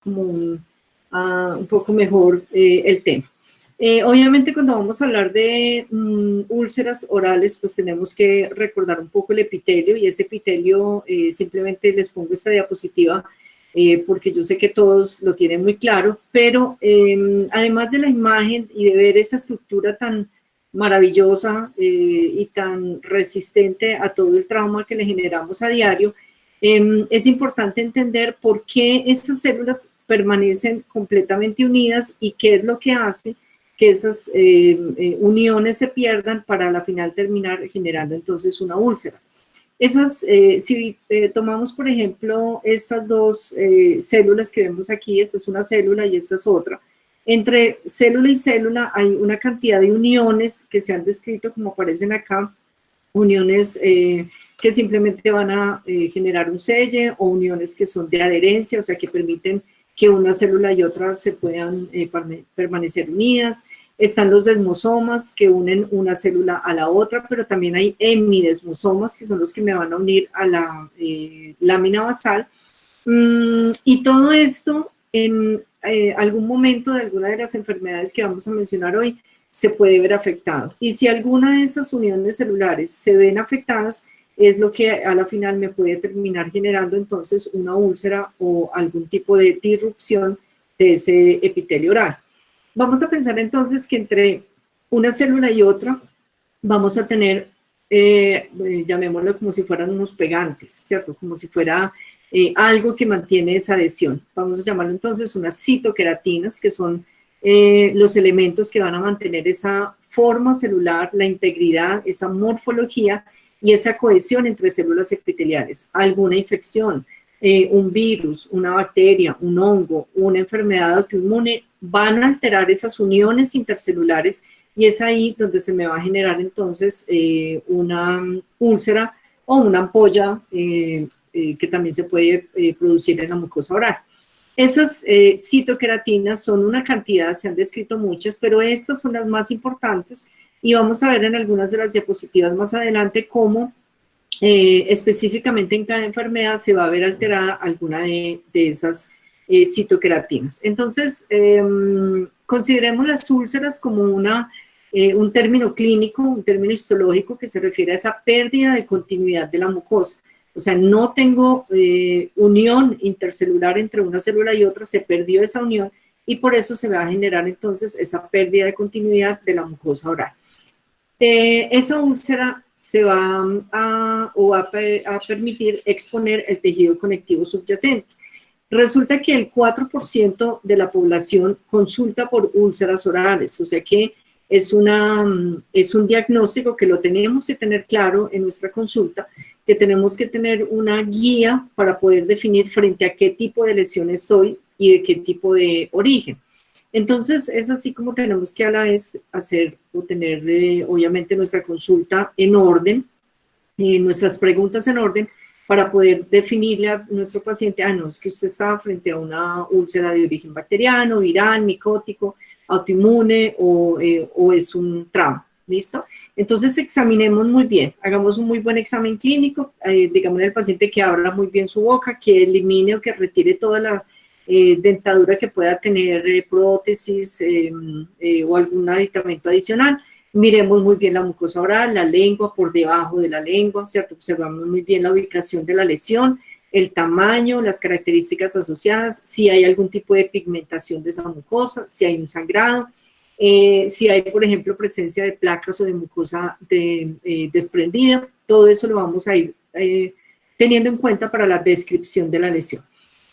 como un poco mejor el tema. Obviamente cuando vamos a hablar de úlceras orales, pues tenemos que recordar un poco el epitelio, y ese epitelio simplemente les pongo esta diapositiva porque yo sé que todos lo tienen muy claro, pero además de la imagen y de ver esa estructura tan maravillosa y tan resistente a todo el trauma que le generamos a diario, es importante entender por qué estas células permanecen completamente unidas y qué es lo que hace que esas uniones se pierdan para al final terminar generando entonces una úlcera. Si tomamos, por ejemplo, estas dos células que vemos aquí, esta es una célula y esta es otra, entre célula y célula hay una cantidad de uniones que se han descrito como aparecen acá, uniones que simplemente van a generar un selle, o uniones que son de adherencia, o sea, que permiten que una célula y otra se puedan permanecer unidas. Están los desmosomas, que unen una célula a la otra, pero también hay hemidesmosomas, que son los que me van a unir a la lámina basal. Y todo esto en algún momento de alguna de las enfermedades que vamos a mencionar hoy se puede ver afectado. Y si alguna de esas uniones celulares se ven afectadas, es lo que a la final me puede terminar generando entonces una úlcera o algún tipo de disrupción de ese epitelio oral. Vamos a pensar entonces que entre una célula y otra vamos a tener, llamémoslo como si fueran unos pegantes, ¿cierto? Como si fuera algo que mantiene esa adhesión. Vamos a llamarlo entonces unas citoqueratinas, que son los elementos que van a mantener esa forma celular, la integridad, esa morfología y esa cohesión entre células epiteliales. Alguna infección, un virus, una bacteria, un hongo, una enfermedad autoinmune van a alterar esas uniones intercelulares, y es ahí donde se me va a generar entonces una úlcera o una ampolla que también se puede producir en la mucosa oral. Esas citoqueratinas son una cantidad, se han descrito muchas, pero estas son las más importantes, y vamos a ver en algunas de las diapositivas más adelante cómo específicamente en cada enfermedad se va a ver alterada alguna de esas citoqueratinas. Entonces, consideremos las úlceras como un término clínico, un término histológico que se refiere a esa pérdida de continuidad de la mucosa. O sea, no tengo unión intercelular entre una célula y otra, se perdió esa unión, y por eso se va a generar entonces esa pérdida de continuidad de la mucosa oral. Esa úlcera se va a permitir exponer el tejido conectivo subyacente. Resulta que el 4% de la población consulta por úlceras orales, o sea que es un diagnóstico que lo tenemos que tener claro en nuestra consulta, que tenemos que tener una guía para poder definir frente a qué tipo de lesión estoy y de qué tipo de origen. Entonces, es así como tenemos que a la vez hacer o tener, obviamente, nuestra consulta en orden, nuestras preguntas en orden, para poder definirle a nuestro paciente, no, es que usted está frente a una úlcera de origen bacteriano, viral, micótico, autoinmune o es un trauma, ¿listo? Entonces, examinemos muy bien, hagamos un muy buen examen clínico, digámosle al paciente que abra muy bien su boca, que elimine o que retire toda la dentadura que pueda tener, prótesis o algún aditamento adicional. Miremos muy bien la mucosa oral, la lengua, por debajo de la lengua, ¿cierto? Observamos muy bien la ubicación de la lesión, el tamaño, las características asociadas, si hay algún tipo de pigmentación de esa mucosa, si hay un sangrado, si hay, por ejemplo, presencia de placas o de mucosa desprendida. Todo eso lo vamos a ir teniendo en cuenta para la descripción de la lesión.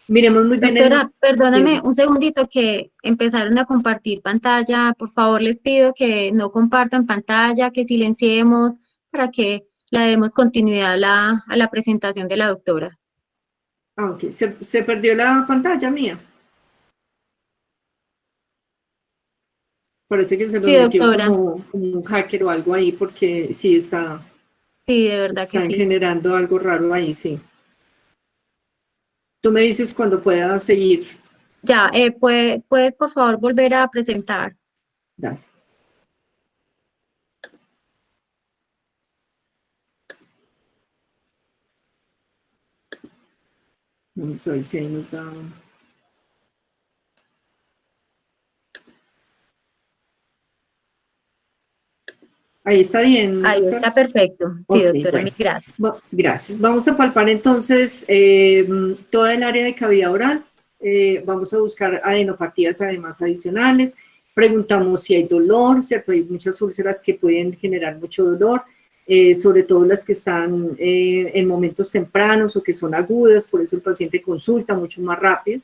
Miremos muy bien Doctora, perdóname el... un segundito que empezaron a compartir pantalla. Por favor, les pido que no compartan pantalla, que silenciemos para que le demos continuidad a la presentación de la doctora. ok, se perdió la pantalla mía. Parece que se los Sí, metió doctora. como un hacker o algo ahí, porque sí Sí, de verdad que están sí. generando algo raro ahí, sí. Tú me dices cuando pueda seguir. Ya, puedes por favor volver a presentar. Dale. Vamos a ver si ahí nos da. Ahí está bien, Ahí doctora. está perfecto. Sí, Ok, doctora, bueno. mil gracias. Gracias. Vamos a palpar entonces toda el área de cavidad oral. Vamos a buscar adenopatías además adicionales. Preguntamos si hay dolor, ¿cierto? Hay muchas úlceras que pueden generar mucho dolor, sobre todo las que están en momentos tempranos o que son agudas, por eso el paciente consulta mucho más rápido.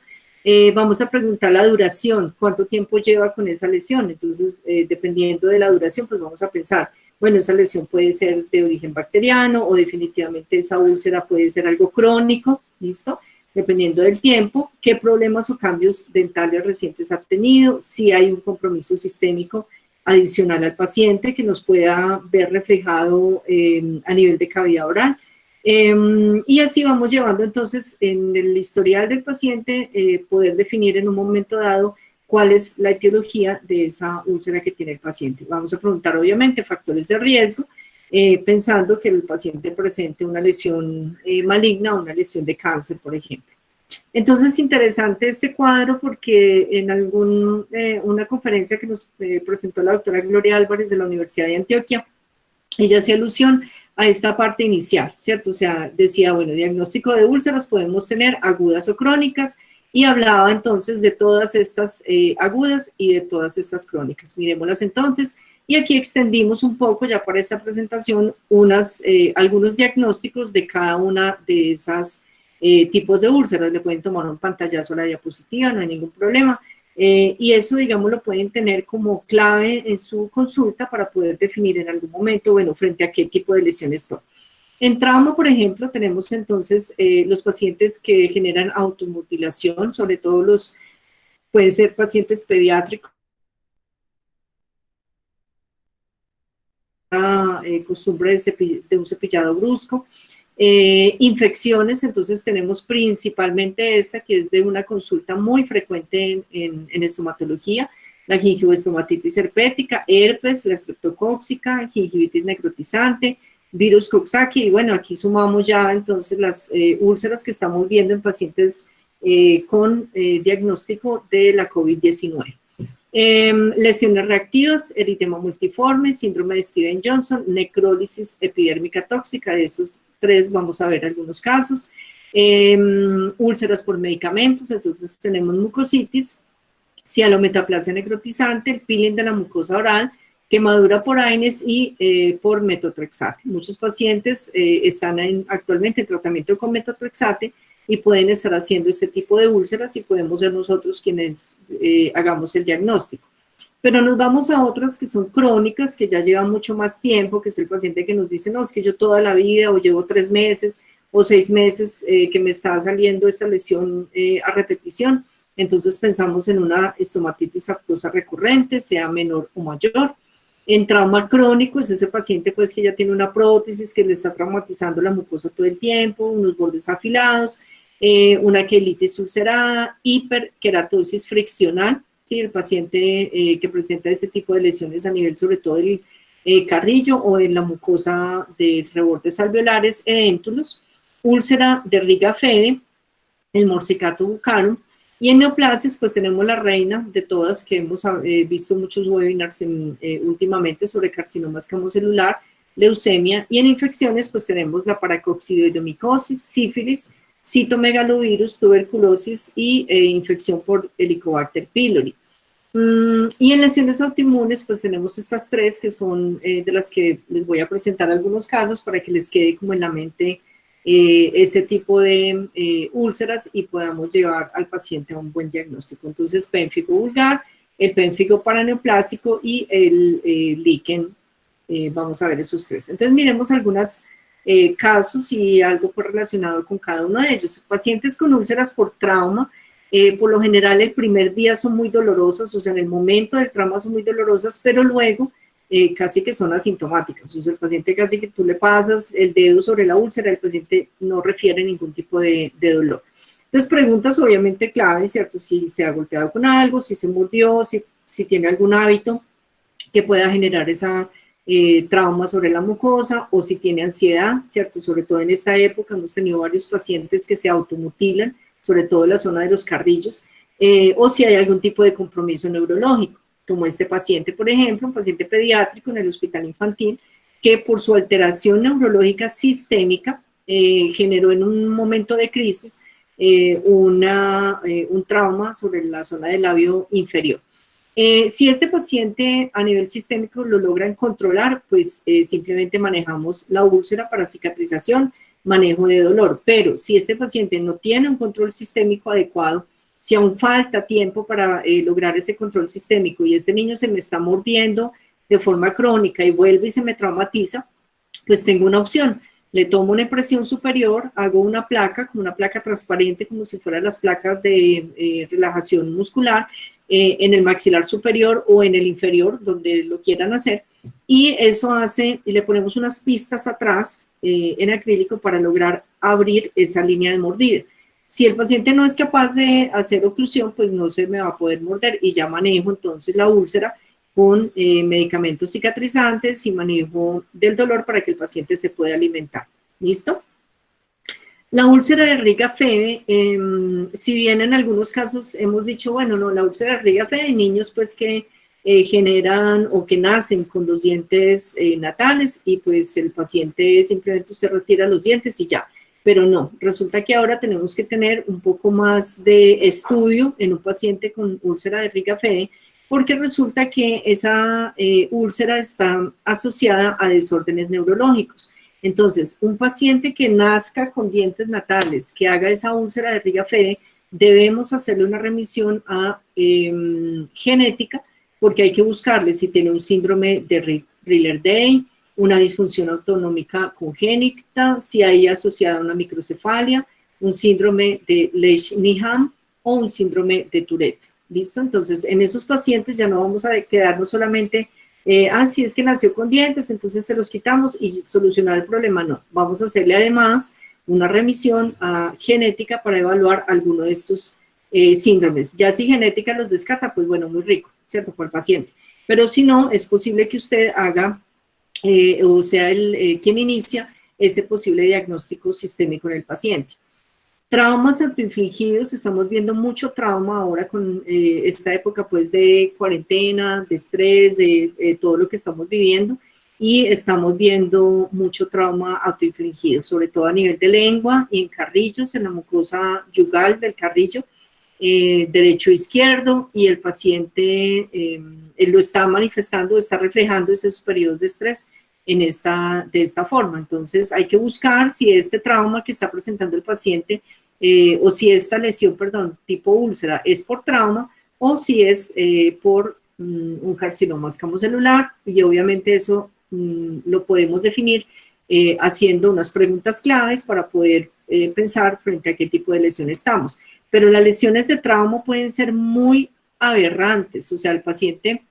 Vamos a preguntar la duración, cuánto tiempo lleva con esa lesión. Entonces, dependiendo de la duración, pues vamos a pensar, bueno, esa lesión puede ser de origen bacteriano o definitivamente esa úlcera puede ser algo crónico, ¿listo? Dependiendo del tiempo, qué problemas o cambios dentales recientes ha tenido, si hay un compromiso sistémico adicional al paciente que nos pueda ver reflejado a nivel de cavidad oral. Y así vamos llevando entonces en el historial del paciente poder definir en un momento dado cuál es la etiología de esa úlcera que tiene el paciente. Vamos a preguntar obviamente factores de riesgo, pensando que el paciente presente una lesión maligna o una lesión de cáncer, por ejemplo. Entonces es interesante este cuadro porque en una conferencia que nos presentó la doctora Gloria Álvarez de la Universidad de Antioquia, ella hacía alusión a esta parte inicial, ¿cierto? O sea, decía, bueno, diagnóstico de úlceras podemos tener agudas o crónicas, y hablaba entonces de todas estas agudas y de todas estas crónicas. Miremoslas entonces, y aquí extendimos un poco ya para esta presentación algunos diagnósticos de cada una de esas tipos de úlceras. Le pueden tomar un pantallazo a la diapositiva, no hay ningún problema. Y eso, digamos, lo pueden tener como clave en su consulta para poder definir en algún momento, bueno, frente a qué tipo de lesiones estoy. En trauma, por ejemplo, tenemos entonces los pacientes que generan automutilación, sobre todo pueden ser pacientes pediátricos, costumbre de un cepillado brusco. Infecciones, entonces tenemos principalmente esta que es de una consulta muy frecuente en estomatología, la gingivoestomatitis herpética, herpes, la streptocóxica, gingivitis necrotizante, virus Coxsackie, y bueno, aquí sumamos ya entonces las úlceras que estamos viendo en pacientes con diagnóstico de la COVID-19. Lesiones reactivas, eritema multiforme, síndrome de Steven-Johnson, necrólisis epidérmica tóxica, de estos tres vamos a ver algunos casos. Úlceras por medicamentos, entonces tenemos mucositis, cialometaplasia necrotizante, el peeling de la mucosa oral, quemadura por AINES y por metotrexate. Muchos pacientes están actualmente en tratamiento con metotrexate y pueden estar haciendo este tipo de úlceras y podemos ser nosotros quienes hagamos el diagnóstico. Pero nos vamos a otras que son crónicas, que ya llevan mucho más tiempo, que es el paciente que nos dice, no, es que yo toda la vida, o llevo 3 meses, o 6 meses que me está saliendo esta lesión a repetición. Entonces pensamos en una estomatitis aftosa recurrente, sea menor o mayor. En trauma crónico es ese paciente pues que ya tiene una prótesis que le está traumatizando la mucosa todo el tiempo, unos bordes afilados, una quelitis ulcerada, hiperkeratosis friccional, ¿sí? El paciente que presenta ese tipo de lesiones a nivel sobre todo del carrillo o en la mucosa de rebordes alveolares, edéntulos, úlcera de Riga Fede, el morsicato bucarum, y en neoplasias pues tenemos la reina de todas que hemos visto muchos webinars últimamente sobre carcinoma escamocelular, leucemia, y en infecciones pues tenemos la paracoccidioidomicosis, sífilis, citomegalovirus, tuberculosis y infección por Helicobacter pylori. Y en lesiones autoinmunes pues tenemos estas tres que son de las que les voy a presentar algunos casos para que les quede como en la mente ese tipo de úlceras y podamos llevar al paciente a un buen diagnóstico. Entonces, pénfigo vulgar, el pénfigo paraneoplásico y el líquen, vamos a ver esos tres. Entonces, miremos algunos casos y algo relacionado con cada uno de ellos. Pacientes con úlceras por trauma, por lo general el primer día son muy dolorosas, o sea, en el momento del trauma son muy dolorosas, pero luego casi que son asintomáticas, o sea, el paciente casi que tú le pasas el dedo sobre la úlcera, el paciente no refiere ningún tipo de dolor. Entonces, preguntas obviamente clave, ¿cierto? Si se ha golpeado con algo, si se mordió, si tiene algún hábito que pueda generar esa trauma sobre la mucosa, o si tiene ansiedad, ¿cierto? Sobre todo en esta época hemos tenido varios pacientes que se automutilan, sobre todo en la zona de los carrillos, o si hay algún tipo de compromiso neurológico. como este paciente, por ejemplo, un paciente pediátrico en el hospital infantil, que por su alteración neurológica sistémica generó en un momento de crisis un trauma sobre la zona del labio inferior. Si este paciente a nivel sistémico lo logran controlar, pues simplemente manejamos la úlcera para cicatrización, manejo de dolor. Pero si este paciente no tiene un control sistémico adecuado, si aún falta tiempo para lograr ese control sistémico y este niño se me está mordiendo de forma crónica y vuelve y se me traumatiza, pues tengo una opción. Le tomo una impresión superior, hago una placa, como una placa transparente, como si fueran las placas de relajación muscular, en el maxilar superior o en el inferior, donde lo quieran hacer, y eso hace, y le ponemos unas pistas atrás en acrílico para lograr abrir esa línea de mordida. Si el paciente no es capaz de hacer oclusión, pues no se me va a poder morder y ya manejo entonces la úlcera con medicamentos cicatrizantes y manejo del dolor para que el paciente se pueda alimentar. ¿Listo? La úlcera de Riga-Fede, si bien en algunos casos hemos dicho, bueno, no, la úlcera de Riga-Fede, niños pues que generan o que nacen con los dientes natales y pues el paciente simplemente se retira los dientes y ya. Pero no, resulta que ahora tenemos que tener un poco más de estudio en un paciente con úlcera de Riga-Fede, porque resulta que esa úlcera está asociada a desórdenes neurológicos. Entonces, un paciente que nazca con dientes natales, que haga esa úlcera de Riga-Fede, debemos hacerle una remisión a genética, porque hay que buscarle si tiene un síndrome de Riller-Day, una disfunción autonómica congénita, si hay asociada a una microcefalia, un síndrome de Lesch-Nyhan o un síndrome de Tourette. ¿Listo? Entonces, en esos pacientes ya no vamos a quedarnos solamente, si es que nació con dientes, entonces se los quitamos y solucionar el problema. No, vamos a hacerle además una remisión genética para evaluar alguno de estos síndromes. Ya si genética los descarta, pues bueno, muy rico, ¿cierto? Por el paciente. Pero si no, es posible que usted haga, o sea, quien inicia ese posible diagnóstico sistémico en el paciente. Traumas autoinfligidos, estamos viendo mucho trauma ahora con esta época pues de cuarentena, de estrés, de todo lo que estamos viviendo, y estamos viendo mucho trauma autoinfligido, sobre todo a nivel de lengua y en carrillos, en la mucosa yugal del carrillo, derecho e izquierdo, y el paciente él lo está manifestando, está reflejando esos periodos de estrés de esta forma. Entonces hay que buscar si este trauma que está presentando el paciente o si esta lesión, perdón, tipo úlcera es por trauma o si es por un carcinoma escamocelular, y obviamente eso lo podemos definir haciendo unas preguntas claves para poder pensar frente a qué tipo de lesión estamos. Pero las lesiones de trauma pueden ser muy aberrantes, o sea, el paciente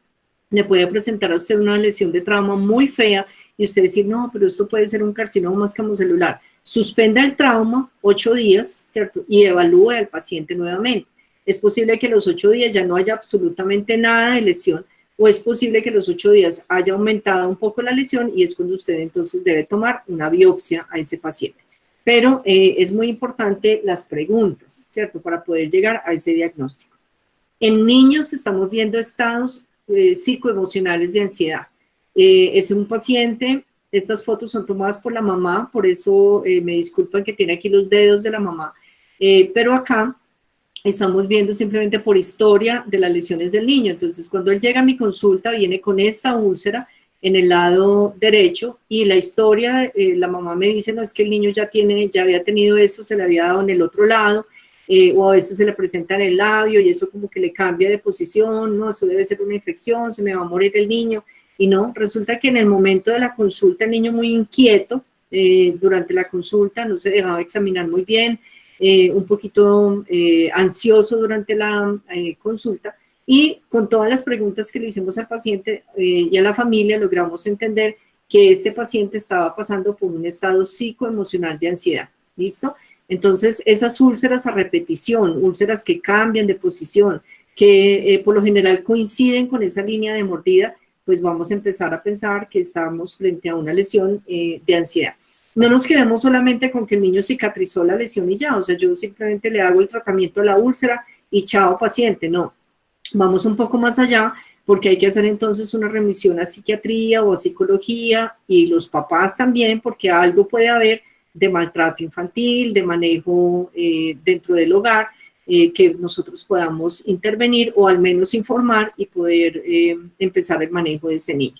le puede presentar a usted una lesión de trauma muy fea y usted decir, no, pero esto puede ser un carcinoma escamocelular. Suspenda el trauma 8 días, ¿cierto? Y evalúe al paciente nuevamente. Es posible que los 8 días ya no haya absolutamente nada de lesión, o es posible que los 8 días haya aumentado un poco la lesión y es cuando usted entonces debe tomar una biopsia a ese paciente. Pero es muy importante las preguntas, ¿cierto? Para poder llegar a ese diagnóstico. En niños estamos viendo estados psicoemocionales de ansiedad. Es un paciente, estas fotos son tomadas por la mamá, por eso me disculpan que tiene aquí los dedos de la mamá, pero acá estamos viendo simplemente por historia de las lesiones del niño. Entonces, cuando él llega a mi consulta, viene con esta úlcera en el lado derecho y la historia, la mamá me dice, no, es que el niño ya había tenido eso, se le había dado en el otro lado, o a veces se le presenta en el labio y eso como que le cambia de posición, no, eso debe ser una infección, se me va a morir el niño. Y no, resulta que en el momento de la consulta el niño muy inquieto, durante la consulta no se dejaba examinar muy bien, un poquito ansioso durante la consulta, y con todas las preguntas que le hicimos al paciente y a la familia logramos entender que este paciente estaba pasando por un estado psicoemocional de ansiedad. ¿Listo? Entonces, esas úlceras a repetición, úlceras que cambian de posición, que por lo general coinciden con esa línea de mordida, pues vamos a empezar a pensar que estamos frente a una lesión de ansiedad. No nos quedemos solamente con que el niño cicatrizó la lesión y ya, o sea, yo simplemente le hago el tratamiento a la úlcera y chao paciente, no. Vamos un poco más allá porque hay que hacer entonces una remisión a psiquiatría o a psicología, y los papás también, porque algo puede haber de maltrato infantil, de manejo dentro del hogar, que nosotros podamos intervenir o al menos informar y poder empezar el manejo de ese niño.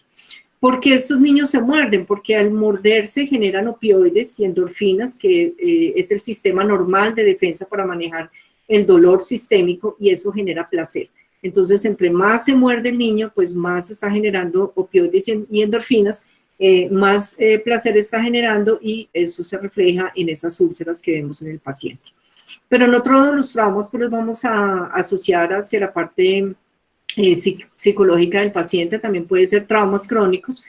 ¿Por qué estos niños se muerden? Porque al morderse generan opioides y endorfinas, que es el sistema normal de defensa para manejar el dolor sistémico, y eso genera placer. Entonces, entre más se muerde el niño, pues más está generando opioides y endorfinas, más placer está generando, y eso se refleja en esas úlceras que vemos en el paciente. Pero en otro de los traumas, pues los vamos a asociar hacia la parte psicológica del paciente. También puede ser traumas crónicos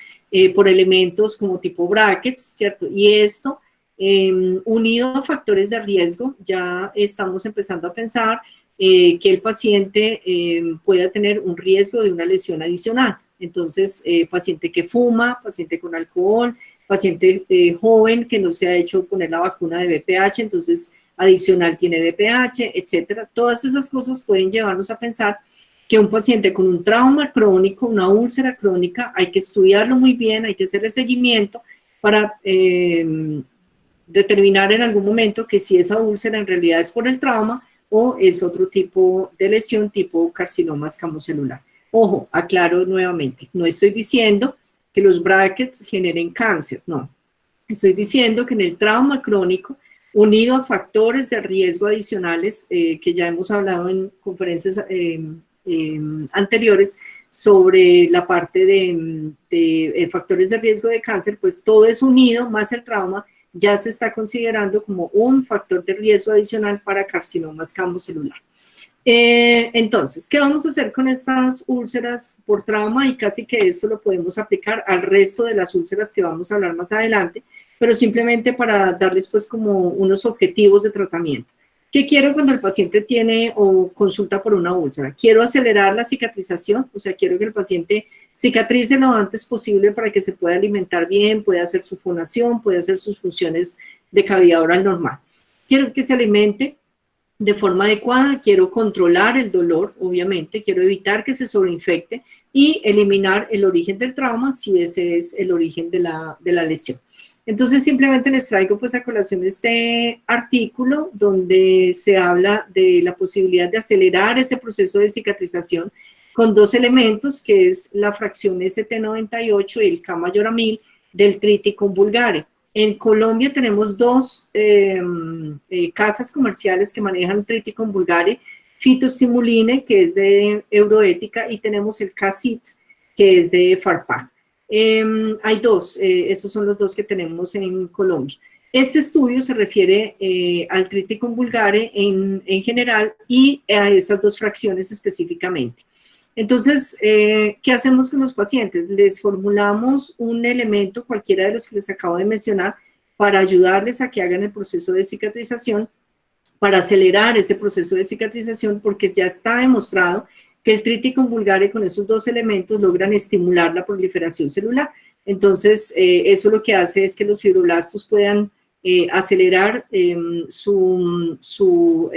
por elementos como tipo brackets, ¿cierto? Y esto, unido a factores de riesgo, ya estamos empezando a pensar que el paciente pueda tener un riesgo de una lesión adicional. Entonces, paciente que fuma, paciente con alcohol, paciente joven que no se ha hecho poner la vacuna de VPH, entonces adicional tiene VPH, etcétera. Todas esas cosas pueden llevarnos a pensar que un paciente con un trauma crónico, una úlcera crónica, hay que estudiarlo muy bien, hay que hacerle seguimiento para determinar en algún momento que si esa úlcera en realidad es por el trauma o es otro tipo de lesión tipo carcinoma escamocelular. Ojo, aclaro nuevamente, no estoy diciendo que los brackets generen cáncer, no. Estoy diciendo que en el trauma crónico, unido a factores de riesgo adicionales, que ya hemos hablado en conferencias anteriores sobre la parte de factores de riesgo de cáncer, pues todo es unido, más el trauma, ya se está considerando como un factor de riesgo adicional para carcinoma escamocelular. Entonces, ¿qué vamos a hacer con estas úlceras por trauma? Y casi que esto lo podemos aplicar al resto de las úlceras que vamos a hablar más adelante, pero simplemente para darles pues como unos objetivos de tratamiento. ¿Qué quiero cuando el paciente tiene o consulta por una úlcera? Quiero acelerar la cicatrización, o sea, quiero que el paciente cicatrice lo antes posible para que se pueda alimentar bien, pueda hacer su fonación, pueda hacer sus funciones de cavidad oral normal. Quiero que se alimente de forma adecuada, quiero controlar el dolor, obviamente, quiero evitar que se sobreinfecte y eliminar el origen del trauma si ese es el origen de la lesión. Entonces, simplemente les traigo pues a colación este artículo donde se habla de la posibilidad de acelerar ese proceso de cicatrización con dos elementos, que es la fracción ST98 y el K-mayoramil del Triticum vulgare. En Colombia tenemos dos casas comerciales que manejan Triticum vulgare, Fitosimuline, que es de Euroética, y tenemos el K-Sit, que es de Farpak. Hay dos, estos son los dos que tenemos en Colombia. Este estudio se refiere al Triticum vulgare en general y a esas dos fracciones específicamente. Entonces, ¿qué hacemos con los pacientes? Les formulamos un elemento, cualquiera de los que les acabo de mencionar, para ayudarles a que hagan el proceso de cicatrización, para acelerar ese proceso de cicatrización, porque ya está demostrado que el Triticum vulgare con esos dos elementos logran estimular la proliferación celular. Entonces, eso lo que hace es que los fibroblastos puedan acelerar su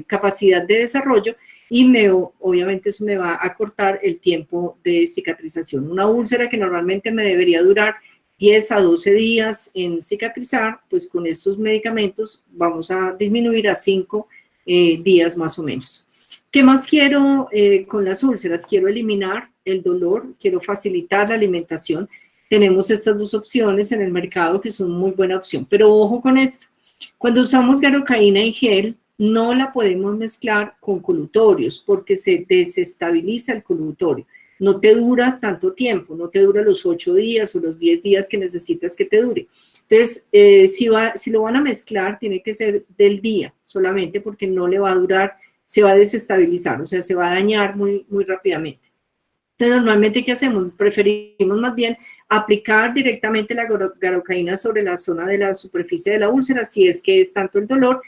capacidad de desarrollo, y obviamente eso me va a cortar el tiempo de cicatrización. Una úlcera que normalmente me debería durar 10 a 12 días en cicatrizar, pues con estos medicamentos vamos a disminuir a 5 días más o menos. ¿Qué más quiero con las úlceras? Quiero eliminar el dolor, quiero facilitar la alimentación. Tenemos estas dos opciones en el mercado que son muy buena opción, pero ojo con esto. Cuando usamos garocaína en gel, no la podemos mezclar con colutorios porque se desestabiliza el colutorio. No te dura tanto tiempo, no te dura los 8 días o los 10 días que necesitas que te dure. Entonces, si lo van a mezclar, tiene que ser del día solamente, porque no le va a durar, se va a desestabilizar, o sea, se va a dañar muy, muy rápidamente. Entonces, normalmente, ¿qué hacemos? Preferimos más bien aplicar directamente la garocaína sobre la zona de la superficie de la úlcera, si es que es tanto el dolor,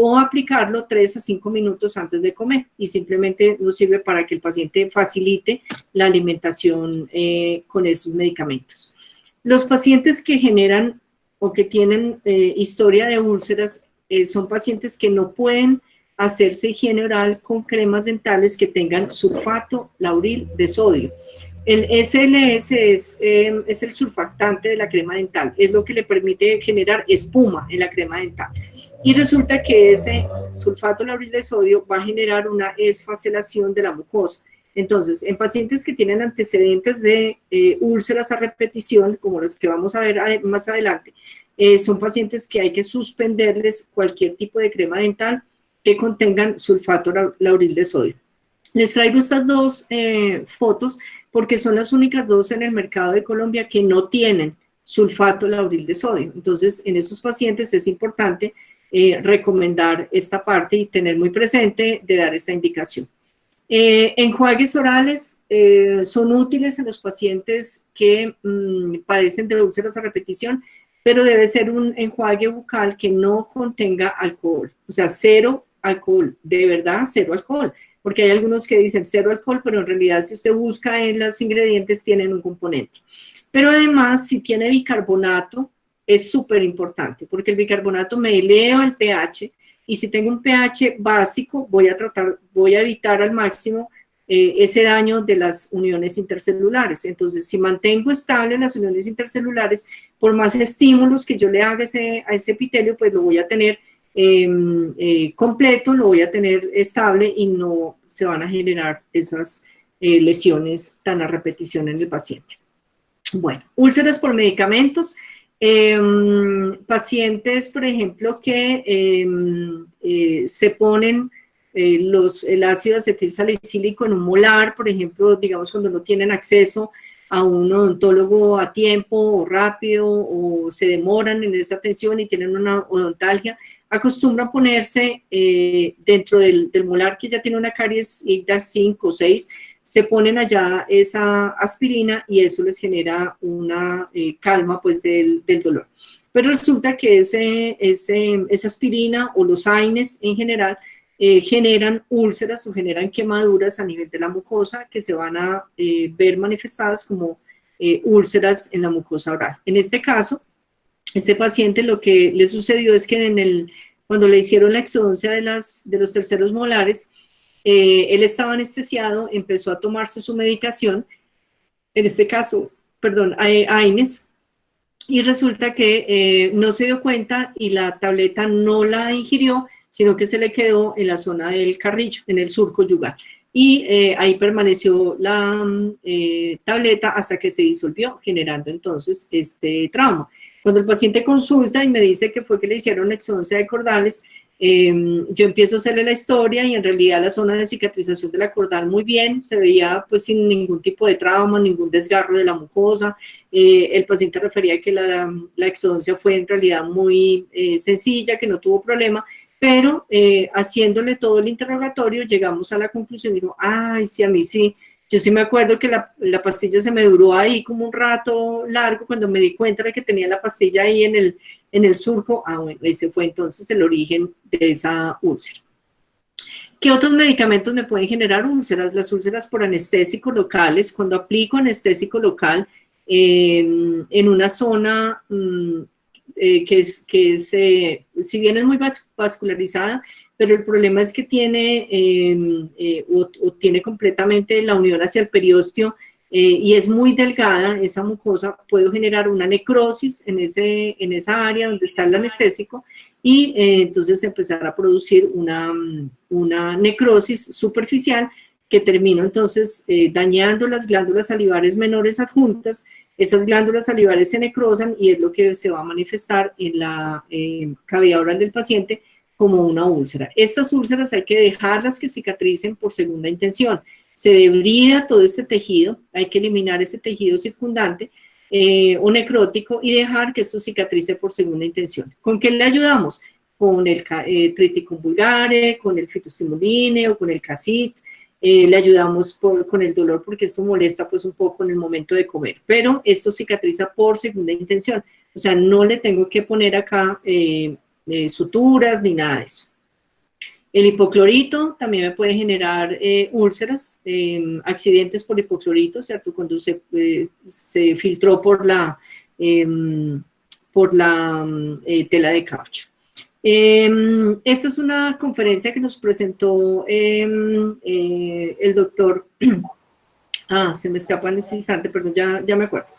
o aplicarlo 3 a 5 minutos antes de comer, y simplemente nos sirve para que el paciente facilite la alimentación con esos medicamentos. Los pacientes que generan o que tienen historia de úlceras son pacientes que no pueden hacerse higiene oral con cremas dentales que tengan sulfato lauril de sodio. El SLS es el surfactante de la crema dental, es lo que le permite generar espuma en la crema dental. Y resulta que ese sulfato lauril de sodio va a generar una esfacelación de la mucosa. Entonces, en pacientes que tienen antecedentes de úlceras a repetición, como los que vamos a ver más adelante, son pacientes que hay que suspenderles cualquier tipo de crema dental que contengan sulfato lauril de sodio. Les traigo estas dos fotos porque son las únicas dos en el mercado de Colombia que no tienen sulfato lauril de sodio. Entonces, en esos pacientes es importante recomendar esta parte y tener muy presente de dar esta indicación. Enjuagues orales son útiles en los pacientes que padecen de úlceras a repetición, pero debe ser un enjuague bucal que no contenga alcohol, o sea, cero alcohol, de verdad, cero alcohol, porque hay algunos que dicen cero alcohol, pero en realidad si usted busca en los ingredientes tienen un componente. Pero además, si tiene bicarbonato, es súper importante, porque el bicarbonato me eleva el pH, y si tengo un pH básico, voy a evitar al máximo ese daño de las uniones intercelulares. Entonces, si mantengo estable las uniones intercelulares, por más estímulos que yo le haga a ese epitelio, pues lo voy a tener completo, lo voy a tener estable y no se van a generar esas lesiones tan a repetición en el paciente. Bueno, úlceras por medicamentos. Pacientes, por ejemplo, que se ponen el ácido acetilsalicílico en un molar, por ejemplo, digamos cuando no tienen acceso a un odontólogo a tiempo o rápido o se demoran en esa atención y tienen una odontalgia, acostumbran ponerse dentro del molar que ya tiene una caries IGDA 5 o 6, se ponen allá esa aspirina y eso les genera una calma pues del dolor. Pero resulta que esa aspirina o los AINES en general generan úlceras o generan quemaduras a nivel de la mucosa que se van a ver manifestadas como úlceras en la mucosa oral. En este caso, este paciente lo que le sucedió es que cuando le hicieron la exodoncia de los terceros molares, él estaba anestesiado, empezó a tomarse su medicación, en este caso, perdón, AINES, y resulta que no se dio cuenta y la tableta no la ingirió, sino que se le quedó en la zona del carrillo, en el surco yugal. Y ahí permaneció la tableta hasta que se disolvió, generando entonces este trauma. Cuando el paciente consulta y me dice que fue que le hicieron exodoncia de cordales, yo empiezo a hacerle la historia y en realidad la zona de cicatrización de la cordal muy bien, se veía pues sin ningún tipo de trauma, ningún desgarro de la mucosa. El paciente refería que la exodoncia fue en realidad muy sencilla, que no tuvo problema, pero haciéndole todo el interrogatorio llegamos a la conclusión, digo, ay, sí, a mí sí. Yo sí me acuerdo que la pastilla se me duró ahí como un rato largo cuando me di cuenta de que tenía la pastilla ahí en el surco. Ah, bueno, ese fue entonces el origen de esa úlcera. ¿Qué otros medicamentos me pueden generar úlceras? Las úlceras por anestésico locales. Cuando aplico anestésico local en una zona si bien es muy vascularizada, pero el problema es que tiene tiene completamente la unión hacia el periósteo y es muy delgada esa mucosa, puedo generar una necrosis en esa área donde está el anestésico y entonces empezar a producir una necrosis superficial que termina entonces dañando las glándulas salivares menores adjuntas. Esas glándulas salivares se necrosan y es lo que se va a manifestar en la cavidad oral del paciente como una úlcera. Estas úlceras hay que dejarlas que cicatricen por segunda intención. Se debrida todo este tejido, hay que eliminar ese tejido circundante o necrótico y dejar que esto cicatrice por segunda intención. ¿Con qué le ayudamos? Con el triticum vulgare, con el fitostimuline o con el casit. Le ayudamos con el dolor porque esto molesta pues un poco en el momento de comer, pero esto cicatriza por segunda intención, o sea, no le tengo que poner acá suturas ni nada de eso. El hipoclorito también me puede generar úlceras, accidentes por hipoclorito, ¿cierto? Cuando se filtró por la tela de caucho. Esta es una conferencia que nos presentó el doctor, se me escapa en este instante, perdón, ya me acuerdo,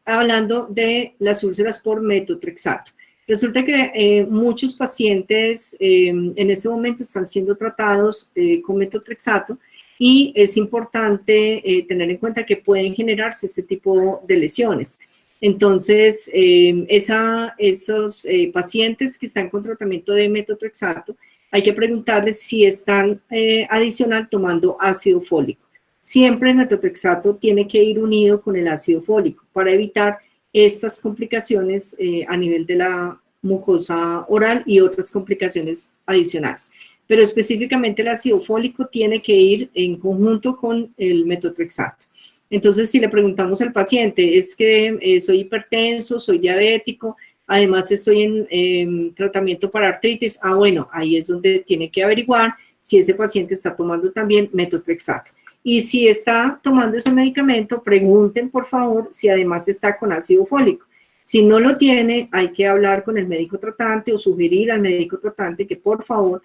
hablando de las úlceras por metotrexato. Resulta que muchos pacientes en este momento están siendo tratados con metotrexato y es importante tener en cuenta que pueden generarse este tipo de lesiones. Entonces, esos pacientes que están con tratamiento de metotrexato, hay que preguntarles si están adicional tomando ácido fólico. Siempre el metotrexato tiene que ir unido con el ácido fólico para evitar estas complicaciones a nivel de la mucosa oral y otras complicaciones adicionales. Pero específicamente el ácido fólico tiene que ir en conjunto con el metotrexato. Entonces, si le preguntamos al paciente, es que soy hipertenso, soy diabético, además estoy en tratamiento para artritis, bueno, ahí es donde tiene que averiguar si ese paciente está tomando también metotrexato. Y si está tomando ese medicamento, pregunten por favor si además está con ácido fólico. Si no lo tiene, hay que hablar con el médico tratante o sugerir al médico tratante que por favor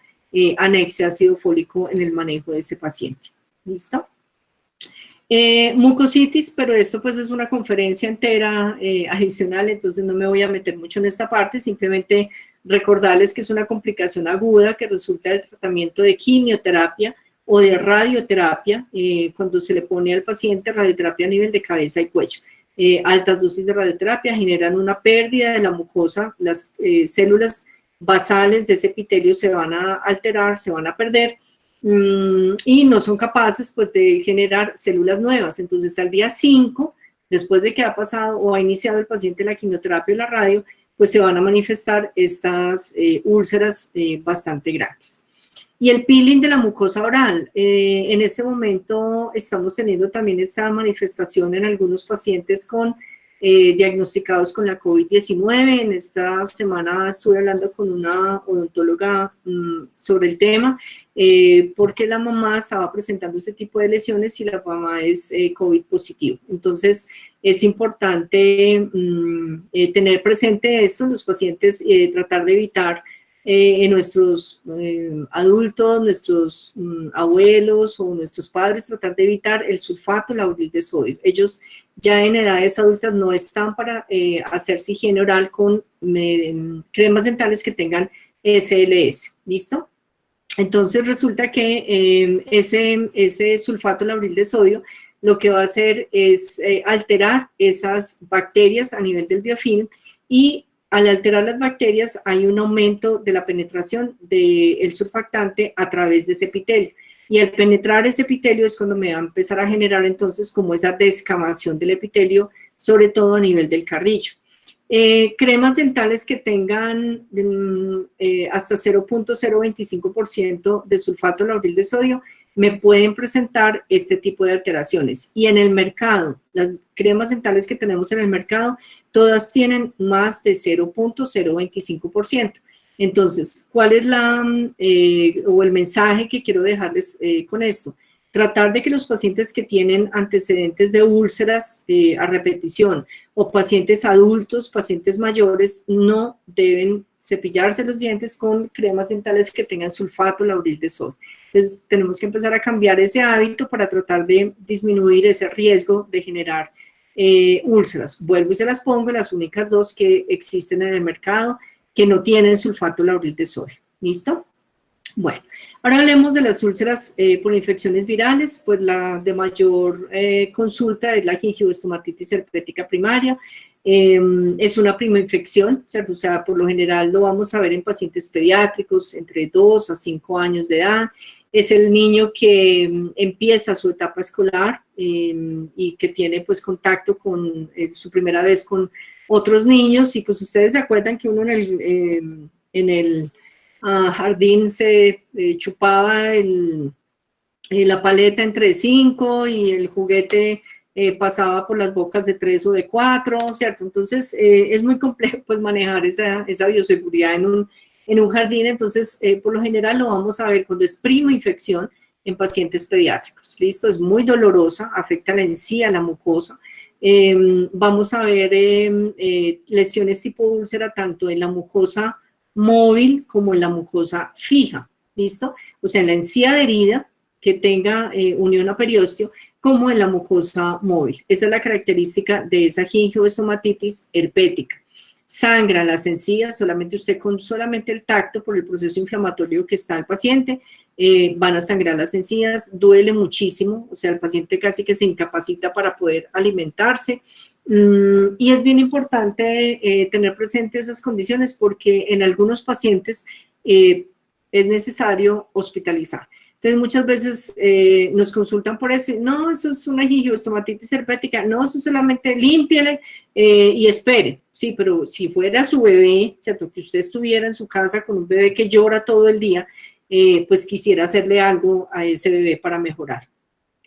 anexe ácido fólico en el manejo de ese paciente. ¿Listo? Mucositis, pero esto pues es una conferencia entera adicional, entonces no me voy a meter mucho en esta parte, simplemente recordarles que es una complicación aguda que resulta del tratamiento de quimioterapia o de radioterapia, cuando se le pone al paciente radioterapia a nivel de cabeza y cuello. Altas dosis de radioterapia generan una pérdida de la mucosa, las células basales de ese epitelio se van a alterar, se van a perder, y no son capaces pues de generar células nuevas. Entonces al día 5, después de que ha pasado o ha iniciado el paciente la quimioterapia o la radio, pues se van a manifestar estas úlceras bastante grandes. Y el peeling de la mucosa oral, en este momento estamos teniendo también esta manifestación en algunos pacientes diagnosticados con la COVID-19. En esta semana estuve hablando con una odontóloga sobre el tema, porque la mamá estaba presentando ese tipo de lesiones y la mamá es COVID positivo. Entonces, es importante tener presente esto en los pacientes, tratar de evitar en nuestros adultos, nuestros abuelos o nuestros padres, tratar de evitar el sulfato lauril de sodio. Ellos ya en edades adultas no están para hacerse higiene oral con cremas dentales que tengan SLS, ¿listo? Entonces resulta que ese sulfato lauril de sodio lo que va a hacer es alterar esas bacterias a nivel del biofilm, y al alterar las bacterias hay un aumento de la penetración del surfactante a través de ese epitelio. Y al penetrar ese epitelio es cuando me va a empezar a generar entonces como esa descamación del epitelio, sobre todo a nivel del carrillo. Cremas dentales que tengan hasta 0.025% de sulfato lauril de sodio me pueden presentar este tipo de alteraciones. Y en el mercado, las cremas dentales que tenemos en el mercado, todas tienen más de 0.025%. Entonces, ¿cuál es el mensaje que quiero dejarles con esto? Tratar de que los pacientes que tienen antecedentes de úlceras a repetición o pacientes adultos, pacientes mayores, no deben cepillarse los dientes con cremas dentales que tengan sulfato lauril de sodio. Entonces, tenemos que empezar a cambiar ese hábito para tratar de disminuir ese riesgo de generar úlceras. Vuelvo y se las pongo, las únicas dos que existen en el mercado que no tienen sulfato lauril de sodio. ¿Listo? Bueno, ahora hablemos de las úlceras por infecciones virales. Pues la de mayor consulta es la gingivostomatitis herpética primaria. Es una prima infección, ¿cierto? O sea, por lo general lo vamos a ver en pacientes pediátricos entre 2 a 5 años de edad. Es el niño que empieza su etapa escolar y que tiene pues contacto con su primera vez con otros niños, y pues ustedes se acuerdan que uno en el jardín se chupaba la paleta entre 5 y el juguete pasaba por las bocas de 3 o de 4, ¿cierto? Entonces es muy complejo pues manejar esa bioseguridad en un jardín. Entonces por lo general lo vamos a ver cuando es prima infección en pacientes pediátricos, ¿listo? Es muy dolorosa, afecta la encía, la mucosa. Vamos a ver lesiones tipo úlcera tanto en la mucosa móvil como en la mucosa fija, ¿listo? O sea, en la encía adherida que tenga unión a periósteo, como en la mucosa móvil. Esa es la característica de esa gingiovestomatitis herpética. Sangra las encías, solamente usted con solamente el tacto por el proceso inflamatorio que está el paciente, van a sangrar las encías, duele muchísimo, o sea, el paciente casi que se incapacita para poder alimentarse, y es bien importante tener presente esas condiciones porque en algunos pacientes es necesario hospitalizar. Entonces, muchas veces nos consultan por eso, no, eso es una gingiovestomatitis herpética, no, eso solamente límpiale y espere. Sí, pero si fuera su bebé, ¿cierto? Que usted estuviera en su casa con un bebé que llora todo el día, pues quisiera hacerle algo a ese bebé para mejorar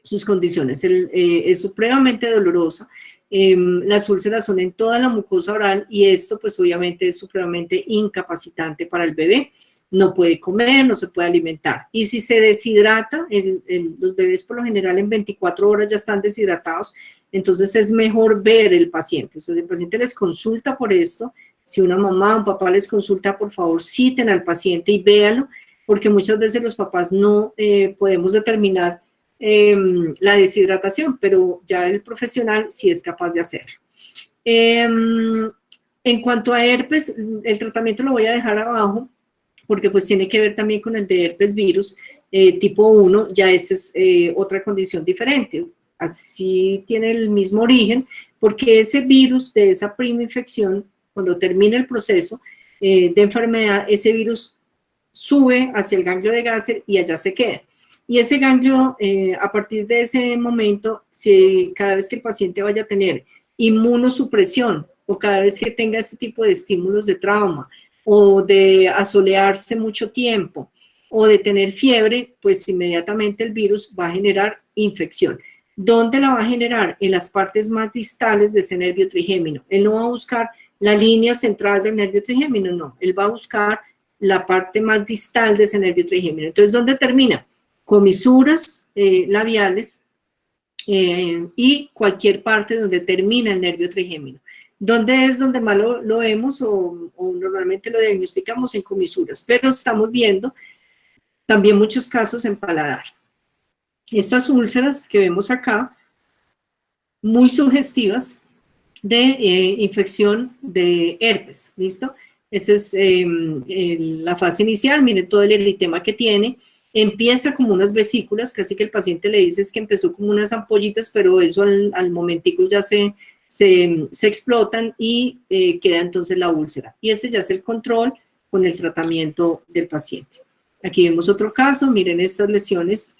sus condiciones. Es supremamente dolorosa. Las úlceras son en toda la mucosa oral y esto pues obviamente es supremamente incapacitante para el bebé. No puede comer, no se puede alimentar. Y si se deshidrata, los bebés por lo general en 24 horas ya están deshidratados, entonces es mejor ver el paciente. O sea, si el paciente les consulta por esto, si una mamá o un papá les consulta, por favor citen al paciente y véanlo, porque muchas veces los papás no podemos determinar la deshidratación, pero ya el profesional sí es capaz de hacerlo. En cuanto a herpes, el tratamiento lo voy a dejar abajo, porque pues tiene que ver también con el de herpes virus tipo 1, ya esa es otra condición diferente. Así tiene el mismo origen, porque ese virus de esa prima infección, cuando termina el proceso de enfermedad, ese virus sube hacia el ganglio de Gasser y allá se queda. Y ese ganglio, a partir de ese momento, cada vez que el paciente vaya a tener inmunosupresión o cada vez que tenga este tipo de estímulos de trauma, o de asolearse mucho tiempo, o de tener fiebre, pues inmediatamente el virus va a generar infección. ¿Dónde la va a generar? En las partes más distales de ese nervio trigémino. Él no va a buscar la línea central del nervio trigémino, no. Él va a buscar la parte más distal de ese nervio trigémino. Entonces, ¿dónde termina? Comisuras labiales y cualquier parte donde termina el nervio trigémino. ¿Dónde es donde más lo vemos o normalmente lo diagnosticamos? En comisuras, pero estamos viendo también muchos casos en paladar. Estas úlceras que vemos acá, muy sugestivas de infección de herpes, ¿listo? Esa es la fase inicial, miren todo el eritema que tiene. Empieza como unas vesículas, casi que el paciente le dice es que empezó como unas ampollitas, pero eso al momentico ya se explotan y queda entonces la úlcera. Y este ya es el control con el tratamiento del paciente. Aquí vemos otro caso, miren estas lesiones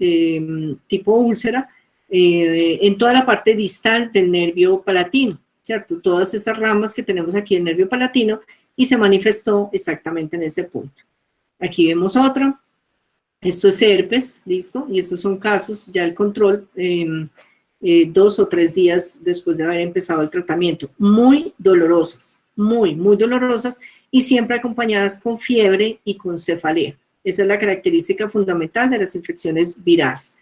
tipo úlcera en toda la parte distal del nervio palatino, ¿cierto? Todas estas ramas que tenemos aquí del nervio palatino y se manifestó exactamente en ese punto. Aquí vemos otro. Esto es herpes, ¿listo? Y estos son casos, ya el control 2 o 3 días después de haber empezado el tratamiento. Muy dolorosas, muy dolorosas y siempre acompañadas con fiebre y con cefalea. Esa es la característica fundamental de las infecciones virales.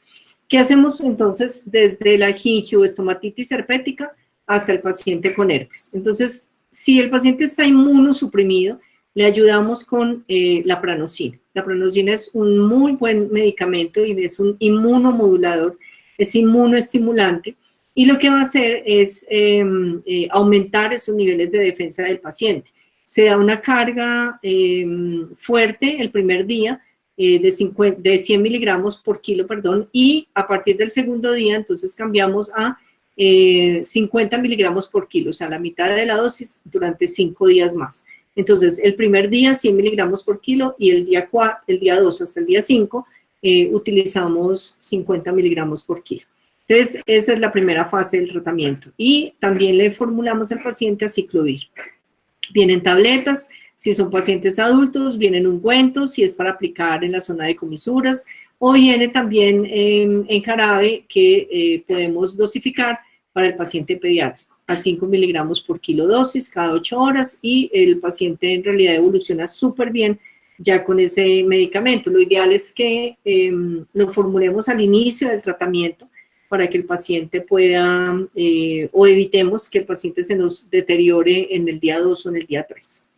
¿Qué hacemos entonces desde la gingiovestomatitis herpética hasta el paciente con herpes? Entonces, si el paciente está inmunosuprimido, le ayudamos con la pranosina. La pranosina es un muy buen medicamento y es un inmunomodulador, es inmunoestimulante, y lo que va a hacer es aumentar esos niveles de defensa del paciente. Se da una carga fuerte el primer día de 100 miligramos por kilo, perdón, y a partir del segundo día entonces cambiamos a 50 miligramos por kilo, o sea, la mitad de la dosis durante 5 días más. Entonces, el primer día 100 miligramos por kilo y el día 2 hasta el día 5 utilizamos 50 miligramos por kilo. Entonces, esa es la primera fase del tratamiento. Y también le formulamos al paciente aciclovir. Vienen tabletas, si son pacientes adultos, vienen ungüentos, si es para aplicar en la zona de comisuras, o viene también en jarabe que podemos dosificar para el paciente pediátrico a 5 miligramos por kilo dosis cada 8 horas y el paciente en realidad evoluciona súper bien ya con ese medicamento. Lo ideal es que lo formulemos al inicio del tratamiento para que el paciente pueda, o evitemos que el paciente se nos deteriore en el día 2 o en el día 3.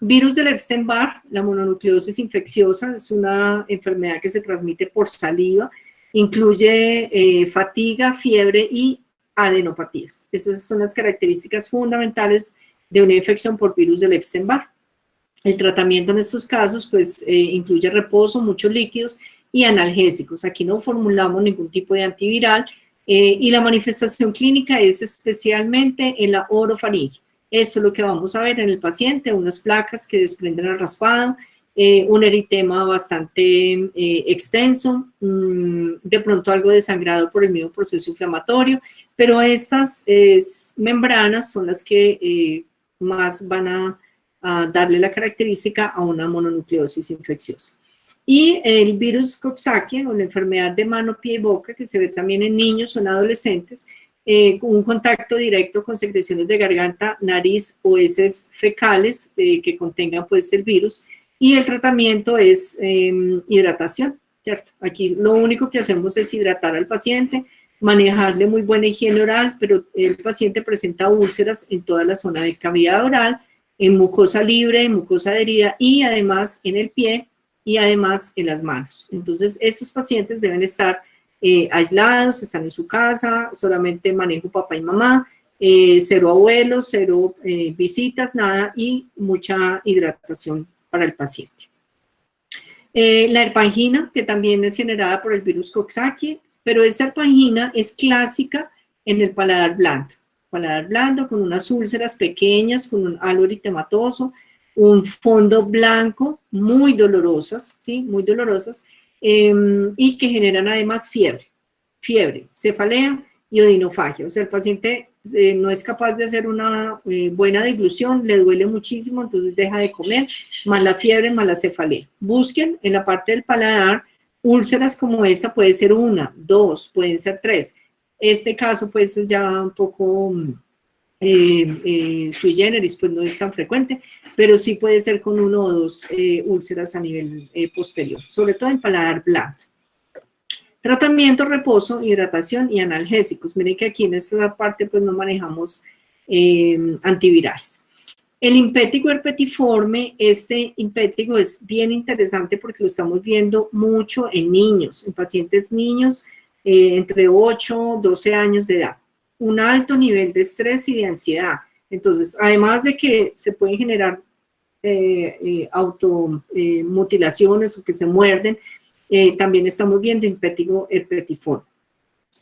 Virus del Epstein-Barr, la mononucleosis infecciosa, es una enfermedad que se transmite por saliva, incluye fatiga, fiebre y adenopatías. Estas son las características fundamentales de una infección por virus del Epstein-Barr. El tratamiento en estos casos pues incluye reposo, muchos líquidos y analgésicos. Aquí no formulamos ningún tipo de antiviral y la manifestación clínica es especialmente en la orofaringe. Esto es lo que vamos a ver en el paciente, unas placas que desprenden al raspado, un eritema bastante extenso, de pronto algo de sangrado por el mismo proceso inflamatorio, pero estas membranas son las que más van a darle la característica a una mononucleosis infecciosa. Y el virus Coxsackie, o la enfermedad de mano, pie y boca, que se ve también en niños o en adolescentes, un contacto directo con secreciones de garganta, nariz o heces fecales que contengan pues el virus, y el tratamiento es hidratación, ¿cierto? Aquí lo único que hacemos es hidratar al paciente, manejarle muy buena higiene oral, pero el paciente presenta úlceras en toda la zona de cavidad oral, en mucosa libre, en mucosa adherida y además en el pie y además en las manos. Entonces, estos pacientes deben estar aislados, están en su casa, solamente manejo papá y mamá, cero abuelos, cero visitas, nada, y mucha hidratación para el paciente. La herpangina, que también es generada por el virus Coxsackie, pero esta herpangina es clásica en el paladar blando, con unas úlceras pequeñas, con un halo eritematoso, un fondo blanco, muy dolorosas, ¿sí? Muy dolorosas, y que generan además fiebre, cefalea y odinofagia. O sea, el paciente no es capaz de hacer una buena deglución, le duele muchísimo, entonces deja de comer, más la fiebre, más la cefalea. Busquen en la parte del paladar úlceras como esta, puede ser 1, 2, pueden ser 3. Este caso pues es ya un poco sui generis, pues no es tan frecuente, pero sí puede ser con 1 o 2 úlceras a nivel posterior, sobre todo en paladar blando. Tratamiento, reposo, hidratación y analgésicos. Miren que aquí en esta parte pues no manejamos antivirales. El impétigo herpetiforme, este impétigo es bien interesante porque lo estamos viendo mucho en niños, en pacientes niños entre 8 y 12 años de edad. Un alto nivel de estrés y de ansiedad. Entonces, además de que se pueden generar automutilaciones o que se muerden, también estamos viendo impétigo herpetiforme.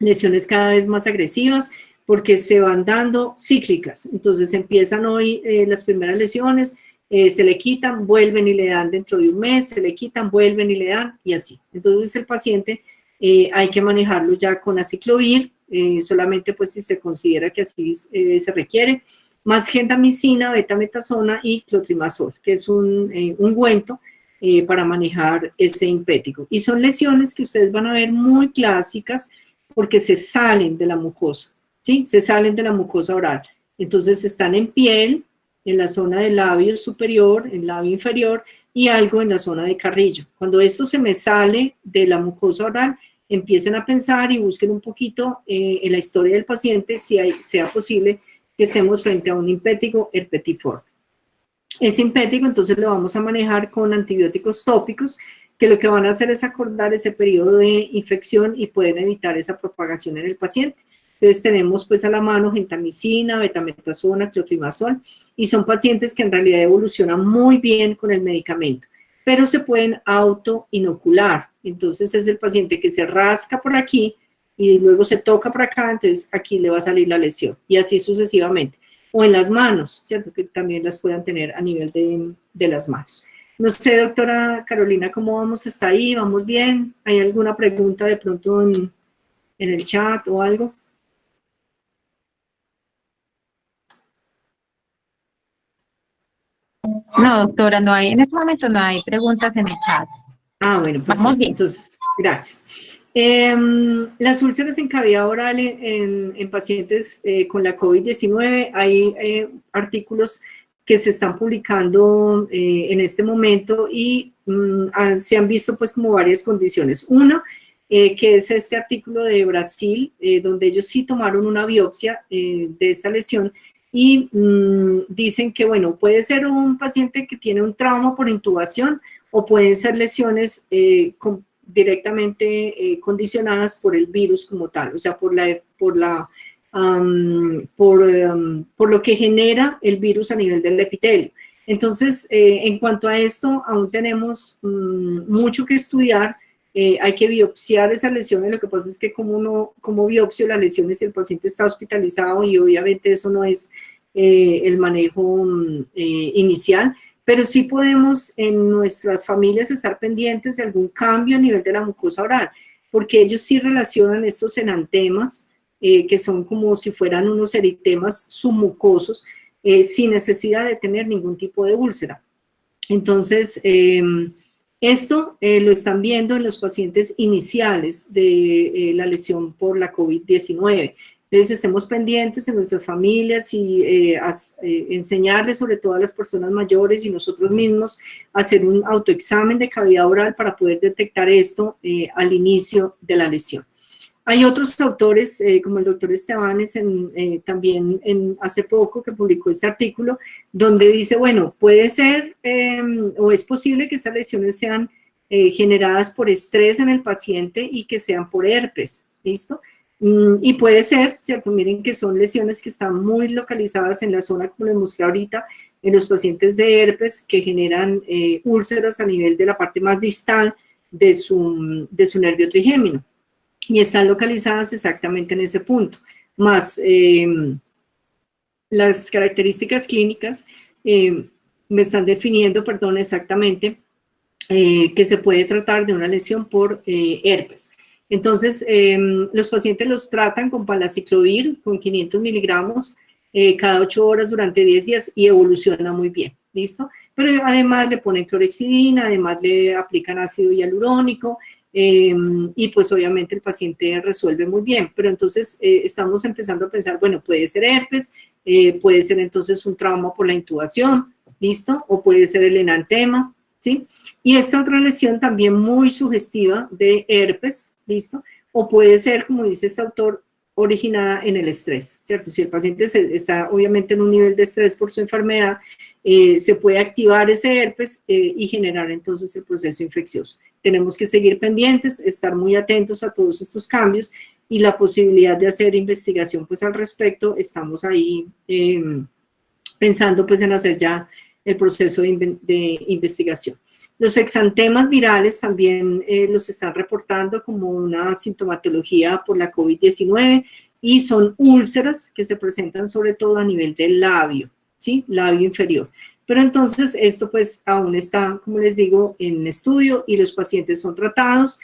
Lesiones cada vez más agresivas porque se van dando cíclicas. Entonces empiezan hoy las primeras lesiones, se le quitan, vuelven y le dan dentro de un mes, se le quitan, vuelven y le dan y así. Entonces el paciente hay que manejarlo ya con aciclovir, solamente pues si se considera que así se requiere, más gentamicina, betametasona y clotrimazol, que es un ungüento para manejar ese impétigo. Y son lesiones que ustedes van a ver muy clásicas porque se salen de la mucosa, ¿sí? Se salen de la mucosa oral. Entonces están en piel, en la zona del labio superior, en el labio inferior y algo en la zona de carrillo. Cuando esto se me sale de la mucosa oral, empiecen a pensar y busquen un poquito en la historia del paciente si sea posible que estemos frente a un impétigo herpetiforme. Ese impétigo entonces lo vamos a manejar con antibióticos tópicos que lo que van a hacer es acordar ese periodo de infección y pueden evitar esa propagación en el paciente. Entonces tenemos pues a la mano gentamicina, betametasona, clotrimazol y son pacientes que en realidad evolucionan muy bien con el medicamento, pero se pueden autoinocular. Entonces es el paciente que se rasca por aquí y luego se toca por acá, entonces aquí le va a salir la lesión y así sucesivamente. O en las manos, ¿cierto? Que también las puedan tener a nivel de las manos. No sé, doctora Carolina, ¿cómo vamos hasta ahí? ¿Vamos bien? ¿Hay alguna pregunta de pronto en el chat o algo? No, doctora, no hay, en este momento no hay preguntas en el chat. Ah, bueno, perfecto. Vamos bien. Entonces, gracias. Las úlceras en cavidad oral en pacientes con la COVID-19, hay artículos que se están publicando en este momento y se han visto pues como varias condiciones. Una, que es este artículo de Brasil, donde ellos sí tomaron una biopsia de esta lesión y dicen que, bueno, puede ser un paciente que tiene un trauma por intubación o pueden ser lesiones directamente condicionadas por el virus como tal, o sea, por lo que genera el virus a nivel del epitelio. Entonces, en cuanto a esto, aún tenemos mucho que estudiar. Hay que biopsiar esas lesiones. Lo que pasa es que como biopsio las lesiones si el paciente está hospitalizado, y obviamente eso no es el manejo inicial, pero sí podemos en nuestras familias estar pendientes de algún cambio a nivel de la mucosa oral, porque ellos sí relacionan estos enantemas, que son como si fueran unos eritemas submucosos, sin necesidad de tener ningún tipo de úlcera. Entonces, esto lo están viendo en los pacientes iniciales de la lesión por la COVID-19. Entonces, estemos pendientes en nuestras familias y enseñarles, sobre todo a las personas mayores y nosotros mismos, a hacer un autoexamen de cavidad oral para poder detectar esto al inicio de la lesión. Hay otros autores, como el doctor Estebanes, también hace poco que publicó este artículo, donde dice, bueno, puede ser o es posible que estas lesiones sean generadas por estrés en el paciente y que sean por herpes, ¿listo? Y puede ser, ¿cierto? Miren que son lesiones que están muy localizadas en la zona, como les mostré ahorita, en los pacientes de herpes, que generan úlceras a nivel de la parte más distal de su nervio trigémino. Y están localizadas exactamente en ese punto, más las características clínicas me están definiendo, perdón, exactamente que se puede tratar de una lesión por herpes. Entonces, los pacientes los tratan con palaciclovir, con 500 miligramos cada 8 horas durante 10 días y evoluciona muy bien, ¿listo? Pero además le ponen clorexidina, además le aplican ácido hialurónico, y pues obviamente el paciente resuelve muy bien, pero entonces estamos empezando a pensar, bueno, puede ser herpes, puede ser entonces un trauma por la intubación, ¿listo? O puede ser el enantema, ¿sí? Y esta otra lesión también muy sugestiva de herpes, ¿listo? O puede ser, como dice este autor, originada en el estrés, ¿cierto? Si el paciente está obviamente en un nivel de estrés por su enfermedad, se puede activar ese herpes y generar entonces el proceso infeccioso. Tenemos que seguir pendientes, estar muy atentos a todos estos cambios y la posibilidad de hacer investigación pues al respecto. Estamos ahí pensando pues en hacer ya el proceso de investigación. Los exantemas virales también los están reportando como una sintomatología por la COVID-19 y son úlceras que se presentan sobre todo a nivel del labio, ¿sí? Labio inferior. Pero entonces esto pues aún está, como les digo, en estudio y los pacientes son tratados,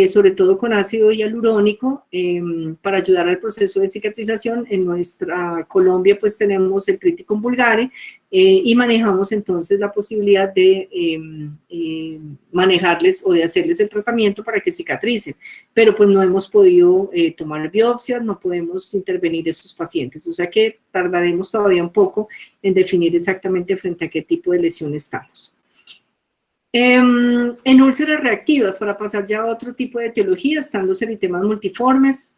sobre todo con ácido hialurónico, para ayudar al proceso de cicatrización. En nuestra Colombia pues tenemos el Criticum vulgare y manejamos entonces la posibilidad de manejarles o de hacerles el tratamiento para que cicatricen, pero pues no hemos podido tomar biopsias, no podemos intervenir esos pacientes, o sea que tardaremos todavía un poco en definir exactamente frente a qué tipo de lesión estamos. En úlceras reactivas, para pasar ya a otro tipo de etiología, están los eritemas multiformes.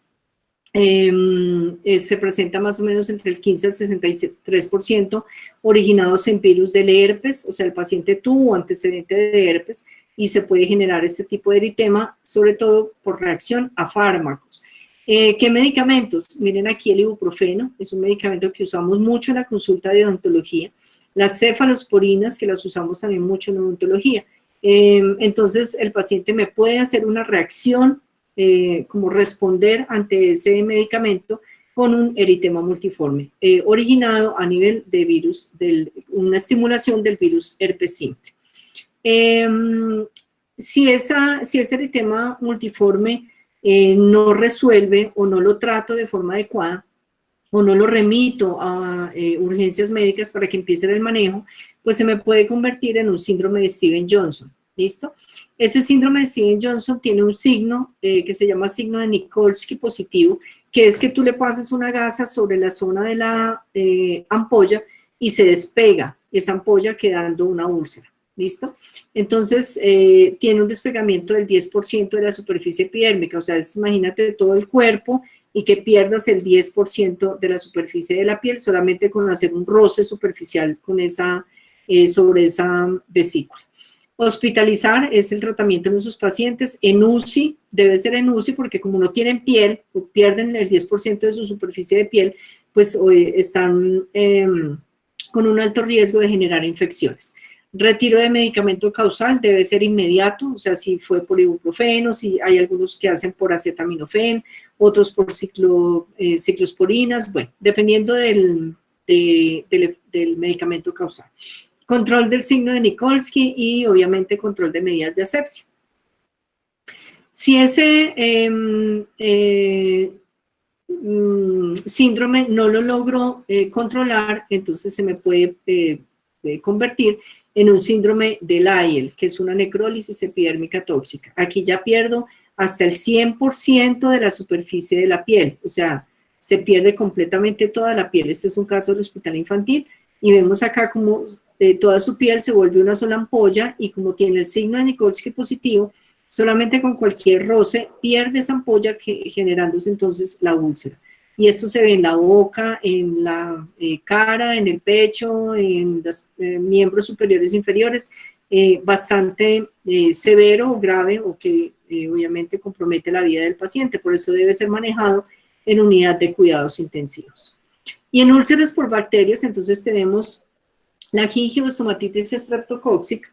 Se presenta más o menos entre el 15 al 63% originados en virus del herpes, o sea, el paciente tuvo antecedente de herpes y se puede generar este tipo de eritema, sobre todo por reacción a fármacos. ¿Qué medicamentos? Miren aquí el ibuprofeno, es un medicamento que usamos mucho en la consulta de odontología. Las cefalosporinas, que las usamos también mucho en odontología. Entonces, el paciente me puede hacer una reacción, como responder ante ese medicamento con un eritema multiforme, originado a nivel de virus, una estimulación del virus herpes simple. Si ese eritema multiforme no resuelve o no lo trato de forma adecuada, o no lo remito a urgencias médicas para que empiecen el manejo, pues se me puede convertir en un síndrome de Stevens-Johnson, ¿listo? Ese síndrome de Stevens-Johnson tiene un signo que se llama signo de Nikolsky positivo, que es que tú le pasas una gasa sobre la zona de la ampolla y se despega esa ampolla quedando una úlcera, ¿listo? Entonces, tiene un despegamiento del 10% de la superficie epidérmica, o sea, imagínate todo el cuerpo y que pierdas el 10% de la superficie de la piel solamente con hacer un roce superficial con sobre esa vesícula. Hospitalizar es el tratamiento en esos pacientes. En UCI, debe ser en UCI porque como no tienen piel o pierden el 10% de su superficie de piel, pues están con un alto riesgo de generar infecciones. Retiro de medicamento causal debe ser inmediato, o sea, si fue por ibuprofeno, si hay algunos que hacen por acetaminofén, otros por ciclosporinas, bueno, dependiendo del medicamento causal. Control del signo de Nikolsky y obviamente control de medidas de asepsia. Si ese síndrome no lo logro controlar, entonces se me puede convertir en un síndrome de Lyell, que es una necrólisis epidérmica tóxica. Aquí ya pierdo hasta el 100% de la superficie de la piel, o sea, se pierde completamente toda la piel. Este es un caso del hospital infantil y vemos acá como toda su piel se vuelve una sola ampolla y como tiene el signo de Nikolsky positivo, solamente con cualquier roce pierde esa ampolla generándose entonces la úlcera. Y esto se ve en la boca, en la cara, en el pecho, en los miembros superiores e inferiores, bastante severo o grave o que obviamente compromete la vida del paciente. Por eso debe ser manejado en unidad de cuidados intensivos. Y en úlceras por bacterias, entonces tenemos la gingivostomatitis streptocóxica,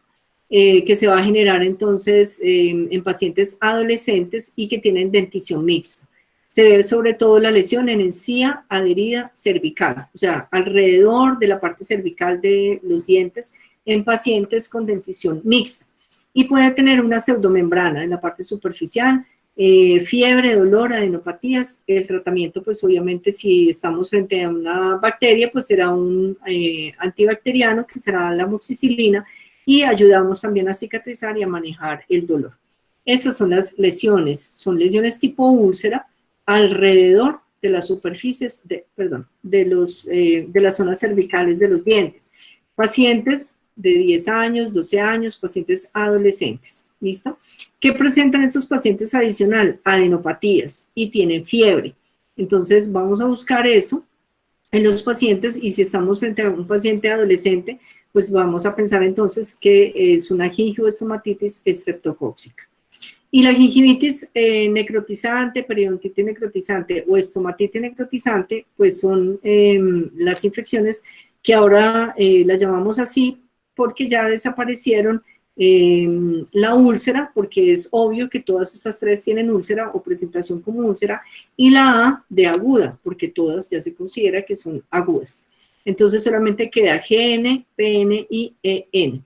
que se va a generar entonces en pacientes adolescentes y que tienen dentición mixta. Se ve sobre todo la lesión en encía adherida cervical, o sea, alrededor de la parte cervical de los dientes en pacientes con dentición mixta. Y puede tener una pseudomembrana en la parte superficial, fiebre, dolor, adenopatías. El tratamiento, pues obviamente si estamos frente a una bacteria, pues será un antibacteriano que será la amoxicilina y ayudamos también a cicatrizar y a manejar el dolor. Estas son las lesiones, son lesiones tipo úlcera alrededor de las superficies, de las zonas cervicales de los dientes. Pacientes de 10 años, 12 años, pacientes adolescentes, ¿listo? ¿Qué presentan estos pacientes adicional? Adenopatías y tienen fiebre. Entonces vamos a buscar eso en los pacientes y si estamos frente a un paciente adolescente, pues vamos a pensar entonces que es una gingivostomatitis estreptocóxica. Y la gingivitis necrotizante, periodontitis necrotizante o estomatitis necrotizante, pues son las infecciones que ahora las llamamos así porque ya desaparecieron la úlcera, porque es obvio que todas estas tres tienen úlcera o presentación como úlcera, y la A de aguda, porque todas ya se considera que son agudas. Entonces solamente queda GN, PN y EN.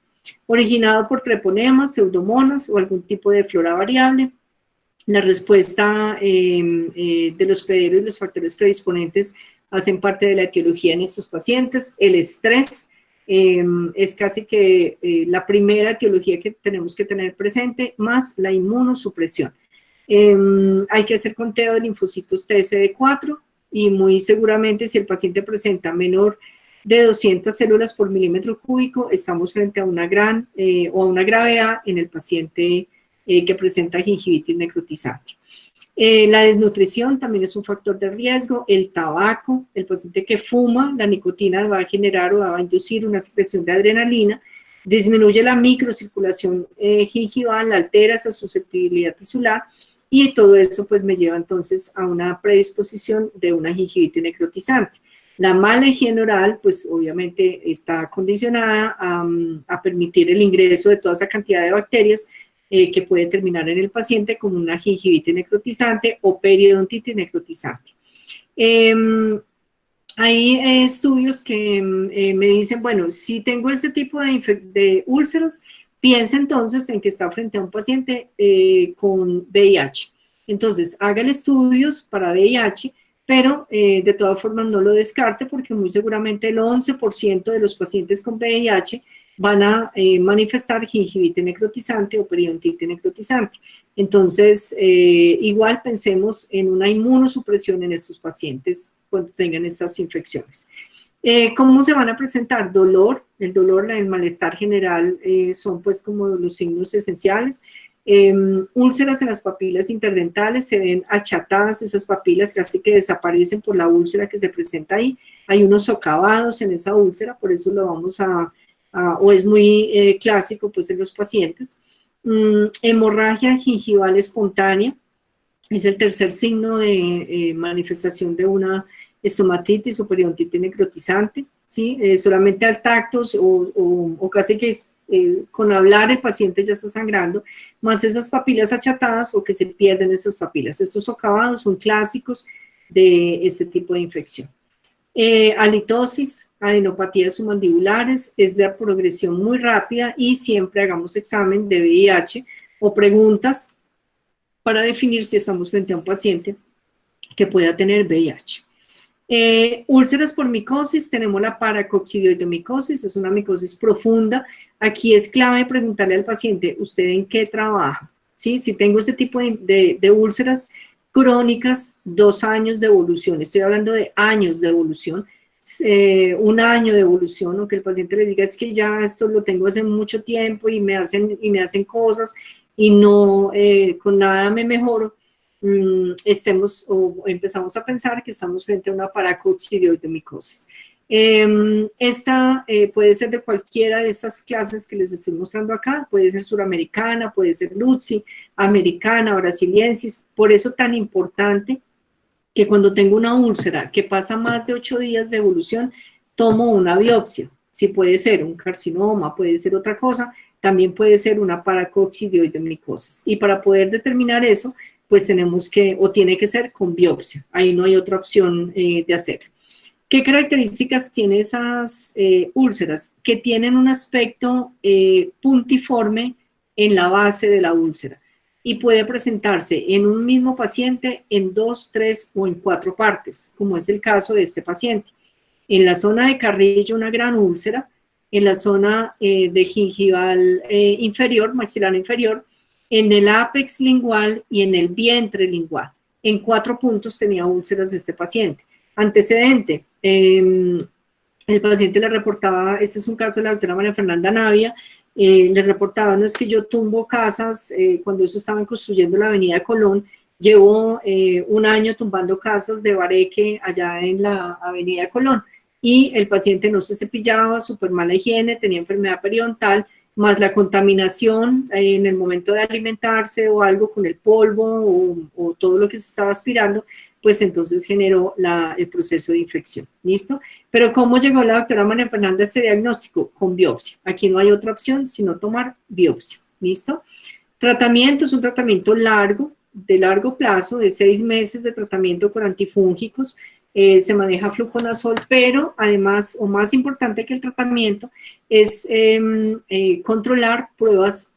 Originado por treponemas, pseudomonas o algún tipo de flora variable. La respuesta del hospedero y los factores predisponentes hacen parte de la etiología en estos pacientes. El estrés es casi que la primera etiología que tenemos que tener presente, más la inmunosupresión. Hay que hacer conteo de linfocitos TSD4 y muy seguramente si el paciente presenta menor de 200 células por milímetro cúbico, estamos frente a una gran o a una gravedad en el paciente que presenta gingivitis necrotizante. La desnutrición también es un factor de riesgo, el tabaco, el paciente que fuma, la nicotina va a generar o va a inducir una secreción de adrenalina, disminuye la microcirculación gingival, altera esa susceptibilidad tisular y todo eso pues me lleva entonces a una predisposición de una gingivitis necrotizante. La mala higiene oral, pues obviamente está condicionada a permitir el ingreso de toda esa cantidad de bacterias que puede terminar en el paciente como una gingivitis necrotizante o periodontitis necrotizante. Hay estudios que me dicen, bueno, si tengo este tipo de úlceras, piensa entonces en que está frente a un paciente con VIH. Entonces, hágale estudios para VIH, pero de todas formas no lo descarte porque muy seguramente el 11% de los pacientes con VIH van a manifestar gingivitis necrotizante o periodontitis necrotizante. Entonces, igual pensemos en una inmunosupresión en estos pacientes cuando tengan estas infecciones. ¿Cómo se van a presentar? Dolor, el dolor, el malestar general son pues como los signos esenciales. Úlceras en las papilas interdentales, se ven achatadas esas papilas, casi que desaparecen por la úlcera que se presenta ahí. Hay unos socavados en esa úlcera, por eso lo vamos o es muy clásico pues en los pacientes. Hemorragia gingival espontánea, es el tercer signo de manifestación de una estomatitis o periodontitis necrotizante, ¿sí? Solamente al tacto o casi que con hablar el paciente ya está sangrando, más esas papilas achatadas o que se pierden esas papilas. Estos socavados son clásicos de este tipo de infección. Halitosis, adenopatías submandibulares, es de progresión muy rápida y siempre hagamos examen de VIH o preguntas para definir si estamos frente a un paciente que pueda tener VIH. Úlceras por micosis, tenemos la paracoccidioidomicosis, es una micosis profunda. Aquí es clave preguntarle al paciente, ¿usted en qué trabaja? ¿Sí? Si tengo este tipo de úlceras crónicas, 2 años de evolución, estoy hablando de años de evolución, 1 año de evolución, o que el paciente le diga, es que ya esto lo tengo hace mucho tiempo y me hacen cosas y no, con nada me mejoro, estemos o empezamos a pensar que estamos frente a una paracoccidioidomicosis. Esta puede ser de cualquiera de estas clases que les estoy mostrando acá, puede ser suramericana, puede ser Luzzi, americana, brasiliensis, por eso tan importante que cuando tengo una úlcera que pasa más de 8 días de evolución, tomo una biopsia, si puede ser un carcinoma, puede ser otra cosa, también puede ser una paracoccidioidomicosis, y para poder determinar eso, pues tenemos que, o tiene que ser con biopsia, ahí no hay otra opción de hacer. ¿Qué características tienen esas úlceras? Que tienen un aspecto puntiforme en la base de la úlcera y puede presentarse en un mismo paciente en 2, 3 o en 4 partes, como es el caso de este paciente. En la zona de carrillo una gran úlcera, en la zona de gingival inferior, maxilar inferior, en el ápex lingual y en el vientre lingual. En 4 puntos tenía úlceras este paciente. Antecedente, el paciente le reportaba, este es un caso de la doctora María Fernanda Navia, le reportaba, no es que yo tumbo casas, cuando eso estaban construyendo la avenida Colón, llevo 1 año tumbando casas de bareque allá en la avenida Colón, y el paciente no se cepillaba, súper mala higiene, tenía enfermedad periodontal, más la contaminación en el momento de alimentarse o algo con el polvo o todo lo que se estaba aspirando, pues entonces generó el proceso de infección, ¿listo? Pero ¿cómo llegó la doctora María Fernanda a este diagnóstico? Con biopsia. Aquí no hay otra opción sino tomar biopsia, ¿listo? Tratamiento es un tratamiento largo, de largo plazo, de 6 meses de tratamiento con antifúngicos, se maneja fluconazol, pero además, o más importante que el tratamiento, es controlar pruebas,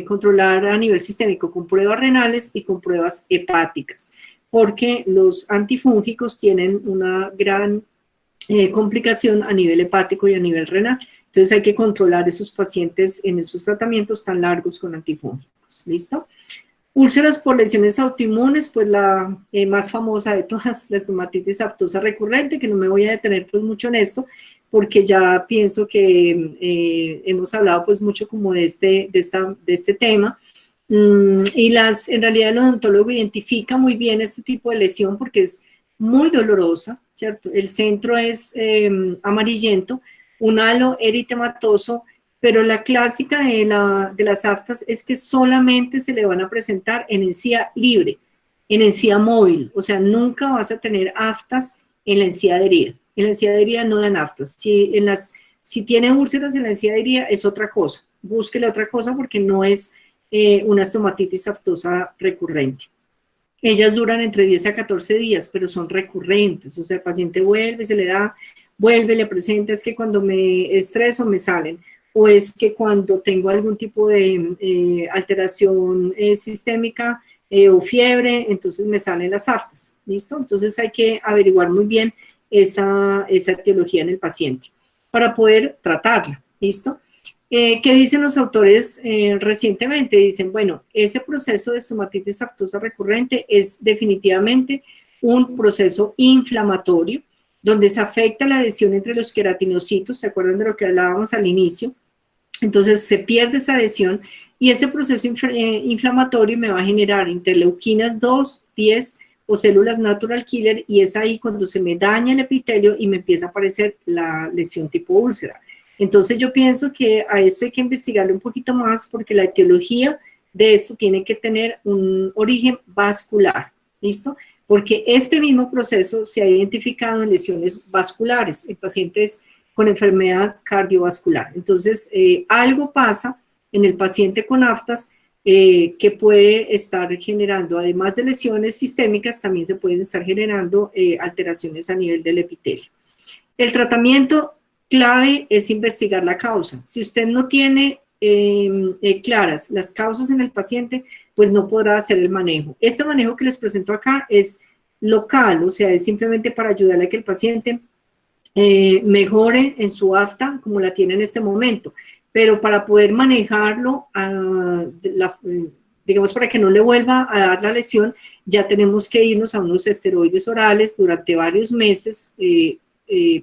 controlar a nivel sistémico con pruebas renales y con pruebas hepáticas, porque los antifúngicos tienen una gran complicación a nivel hepático y a nivel renal. Entonces hay que controlar esos pacientes en esos tratamientos tan largos con antifúngicos. ¿Listo? Úlceras por lesiones autoinmunes, pues la más famosa de todas, la estomatitis aftosa recurrente, que no me voy a detener pues mucho en esto, porque ya pienso que hemos hablado pues mucho como de este tema. Y en realidad el odontólogo identifica muy bien este tipo de lesión porque es muy dolorosa, ¿cierto? El centro es amarillento, un halo eritematoso, pero la clásica de las aftas es que solamente se le van a presentar en encía libre, en encía móvil, o sea, nunca vas a tener aftas en la encía adherida. En la encía adherida no dan aftas. Si tiene úlceras en la encía adherida es otra cosa, búsquele otra cosa porque no es una estomatitis aftosa recurrente. Ellas duran entre 10 a 14 días, pero son recurrentes, o sea, el paciente vuelve, se le da, vuelve, le presenta, es que cuando me estreso me salen, o es que cuando tengo algún tipo de alteración sistémica o fiebre, entonces me salen las aftas, ¿listo? Entonces hay que averiguar muy bien esa etiología en el paciente para poder tratarla, ¿listo? ¿Qué dicen los autores recientemente? Dicen, bueno, ese proceso de estomatitis aftosa recurrente es definitivamente un proceso inflamatorio donde se afecta la adhesión entre los queratinocitos, ¿se acuerdan de lo que hablábamos al inicio? Entonces se pierde esa adhesión y ese proceso inflamatorio me va a generar interleuquinas 2, 10 o células natural killer, y es ahí cuando se me daña el epitelio y me empieza a aparecer la lesión tipo úlcera. Entonces yo pienso que a esto hay que investigarle un poquito más, porque la etiología de esto tiene que tener un origen vascular, ¿listo? Porque este mismo proceso se ha identificado en lesiones vasculares, en pacientes con enfermedad cardiovascular. Entonces, algo pasa en el paciente con aftas que puede estar generando, además de lesiones sistémicas, también se pueden estar generando alteraciones a nivel del epitelio. El tratamiento clave es investigar la causa. Si usted no tiene claras las causas en el paciente, pues no podrá hacer el manejo. Este manejo que les presento acá es local, o sea, es simplemente para ayudarle a que el paciente mejore en su afta como la tiene en este momento, pero para poder manejarlo, digamos, para que no le vuelva a dar la lesión, ya tenemos que irnos a unos esteroides orales durante varios meses,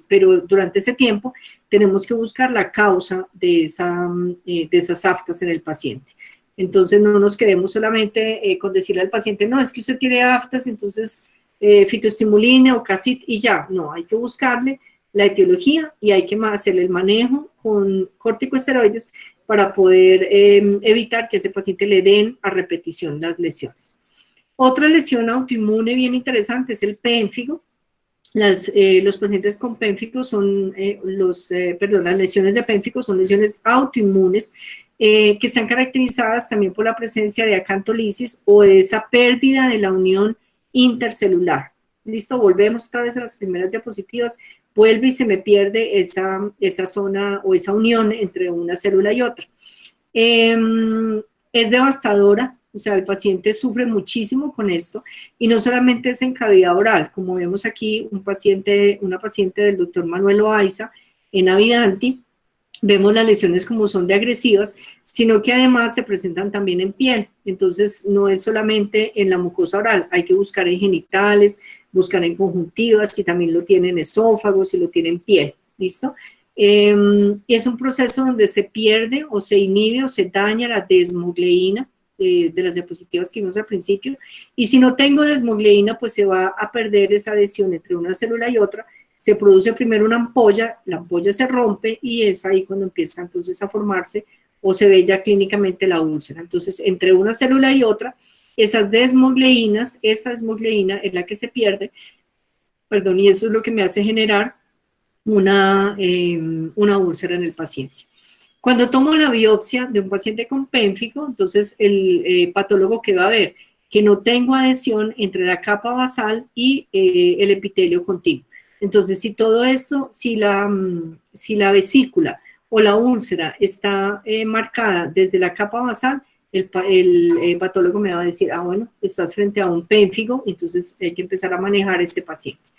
pero durante ese tiempo tenemos que buscar la causa de esas aftas en el paciente. Entonces no nos quedemos solamente con decirle al paciente, no, es que usted tiene aftas, entonces fitoestimulina o CASIT y ya. No, hay que buscarle la etiología y hay que hacerle el manejo con corticosteroides para poder evitar que ese paciente le den a repetición las lesiones. Otra lesión autoinmune bien interesante es el pénfigo. Los pacientes con pénfigo son, las lesiones de pénfigo son lesiones autoinmunes que están caracterizadas también por la presencia de acantolisis o de esa pérdida de la unión intercelular. Listo, volvemos otra vez a las primeras diapositivas, vuelve y se me pierde esa zona o esa unión entre una célula y otra. Es devastadora, o sea, el paciente sufre muchísimo con esto, y no solamente es en cavidad oral, como vemos aquí una paciente del doctor Manuel Loaiza en Avidanti, vemos las lesiones como son de agresivas, sino que además se presentan también en piel. Entonces no es solamente en la mucosa oral, hay que buscar en genitales, buscar en conjuntivas, si también lo tiene en esófago, si lo tiene en piel, ¿listo? Es un proceso donde se pierde o se inhibe o se daña la desmogleína de las diapositivas que vimos al principio, y si no tengo desmogleína, pues se va a perder esa adhesión entre una célula y otra, se produce primero una ampolla, la ampolla se rompe y es ahí cuando empieza entonces a formarse o se ve ya clínicamente la úlcera. Entonces, entre una célula y otra, esas desmogleínas, esta desmogleína es la que se pierde, perdón, y eso es lo que me hace generar una úlcera en el paciente. Cuando tomo la biopsia de un paciente con pénfigo, entonces el patólogo que va a ver que no tengo adhesión entre la capa basal y el epitelio contiguo. Entonces, si todo esto, si la vesícula o la úlcera está marcada desde la capa basal, el patólogo me va a decir, ah, bueno, estás frente a un pénfigo, entonces hay que empezar a manejar a este paciente.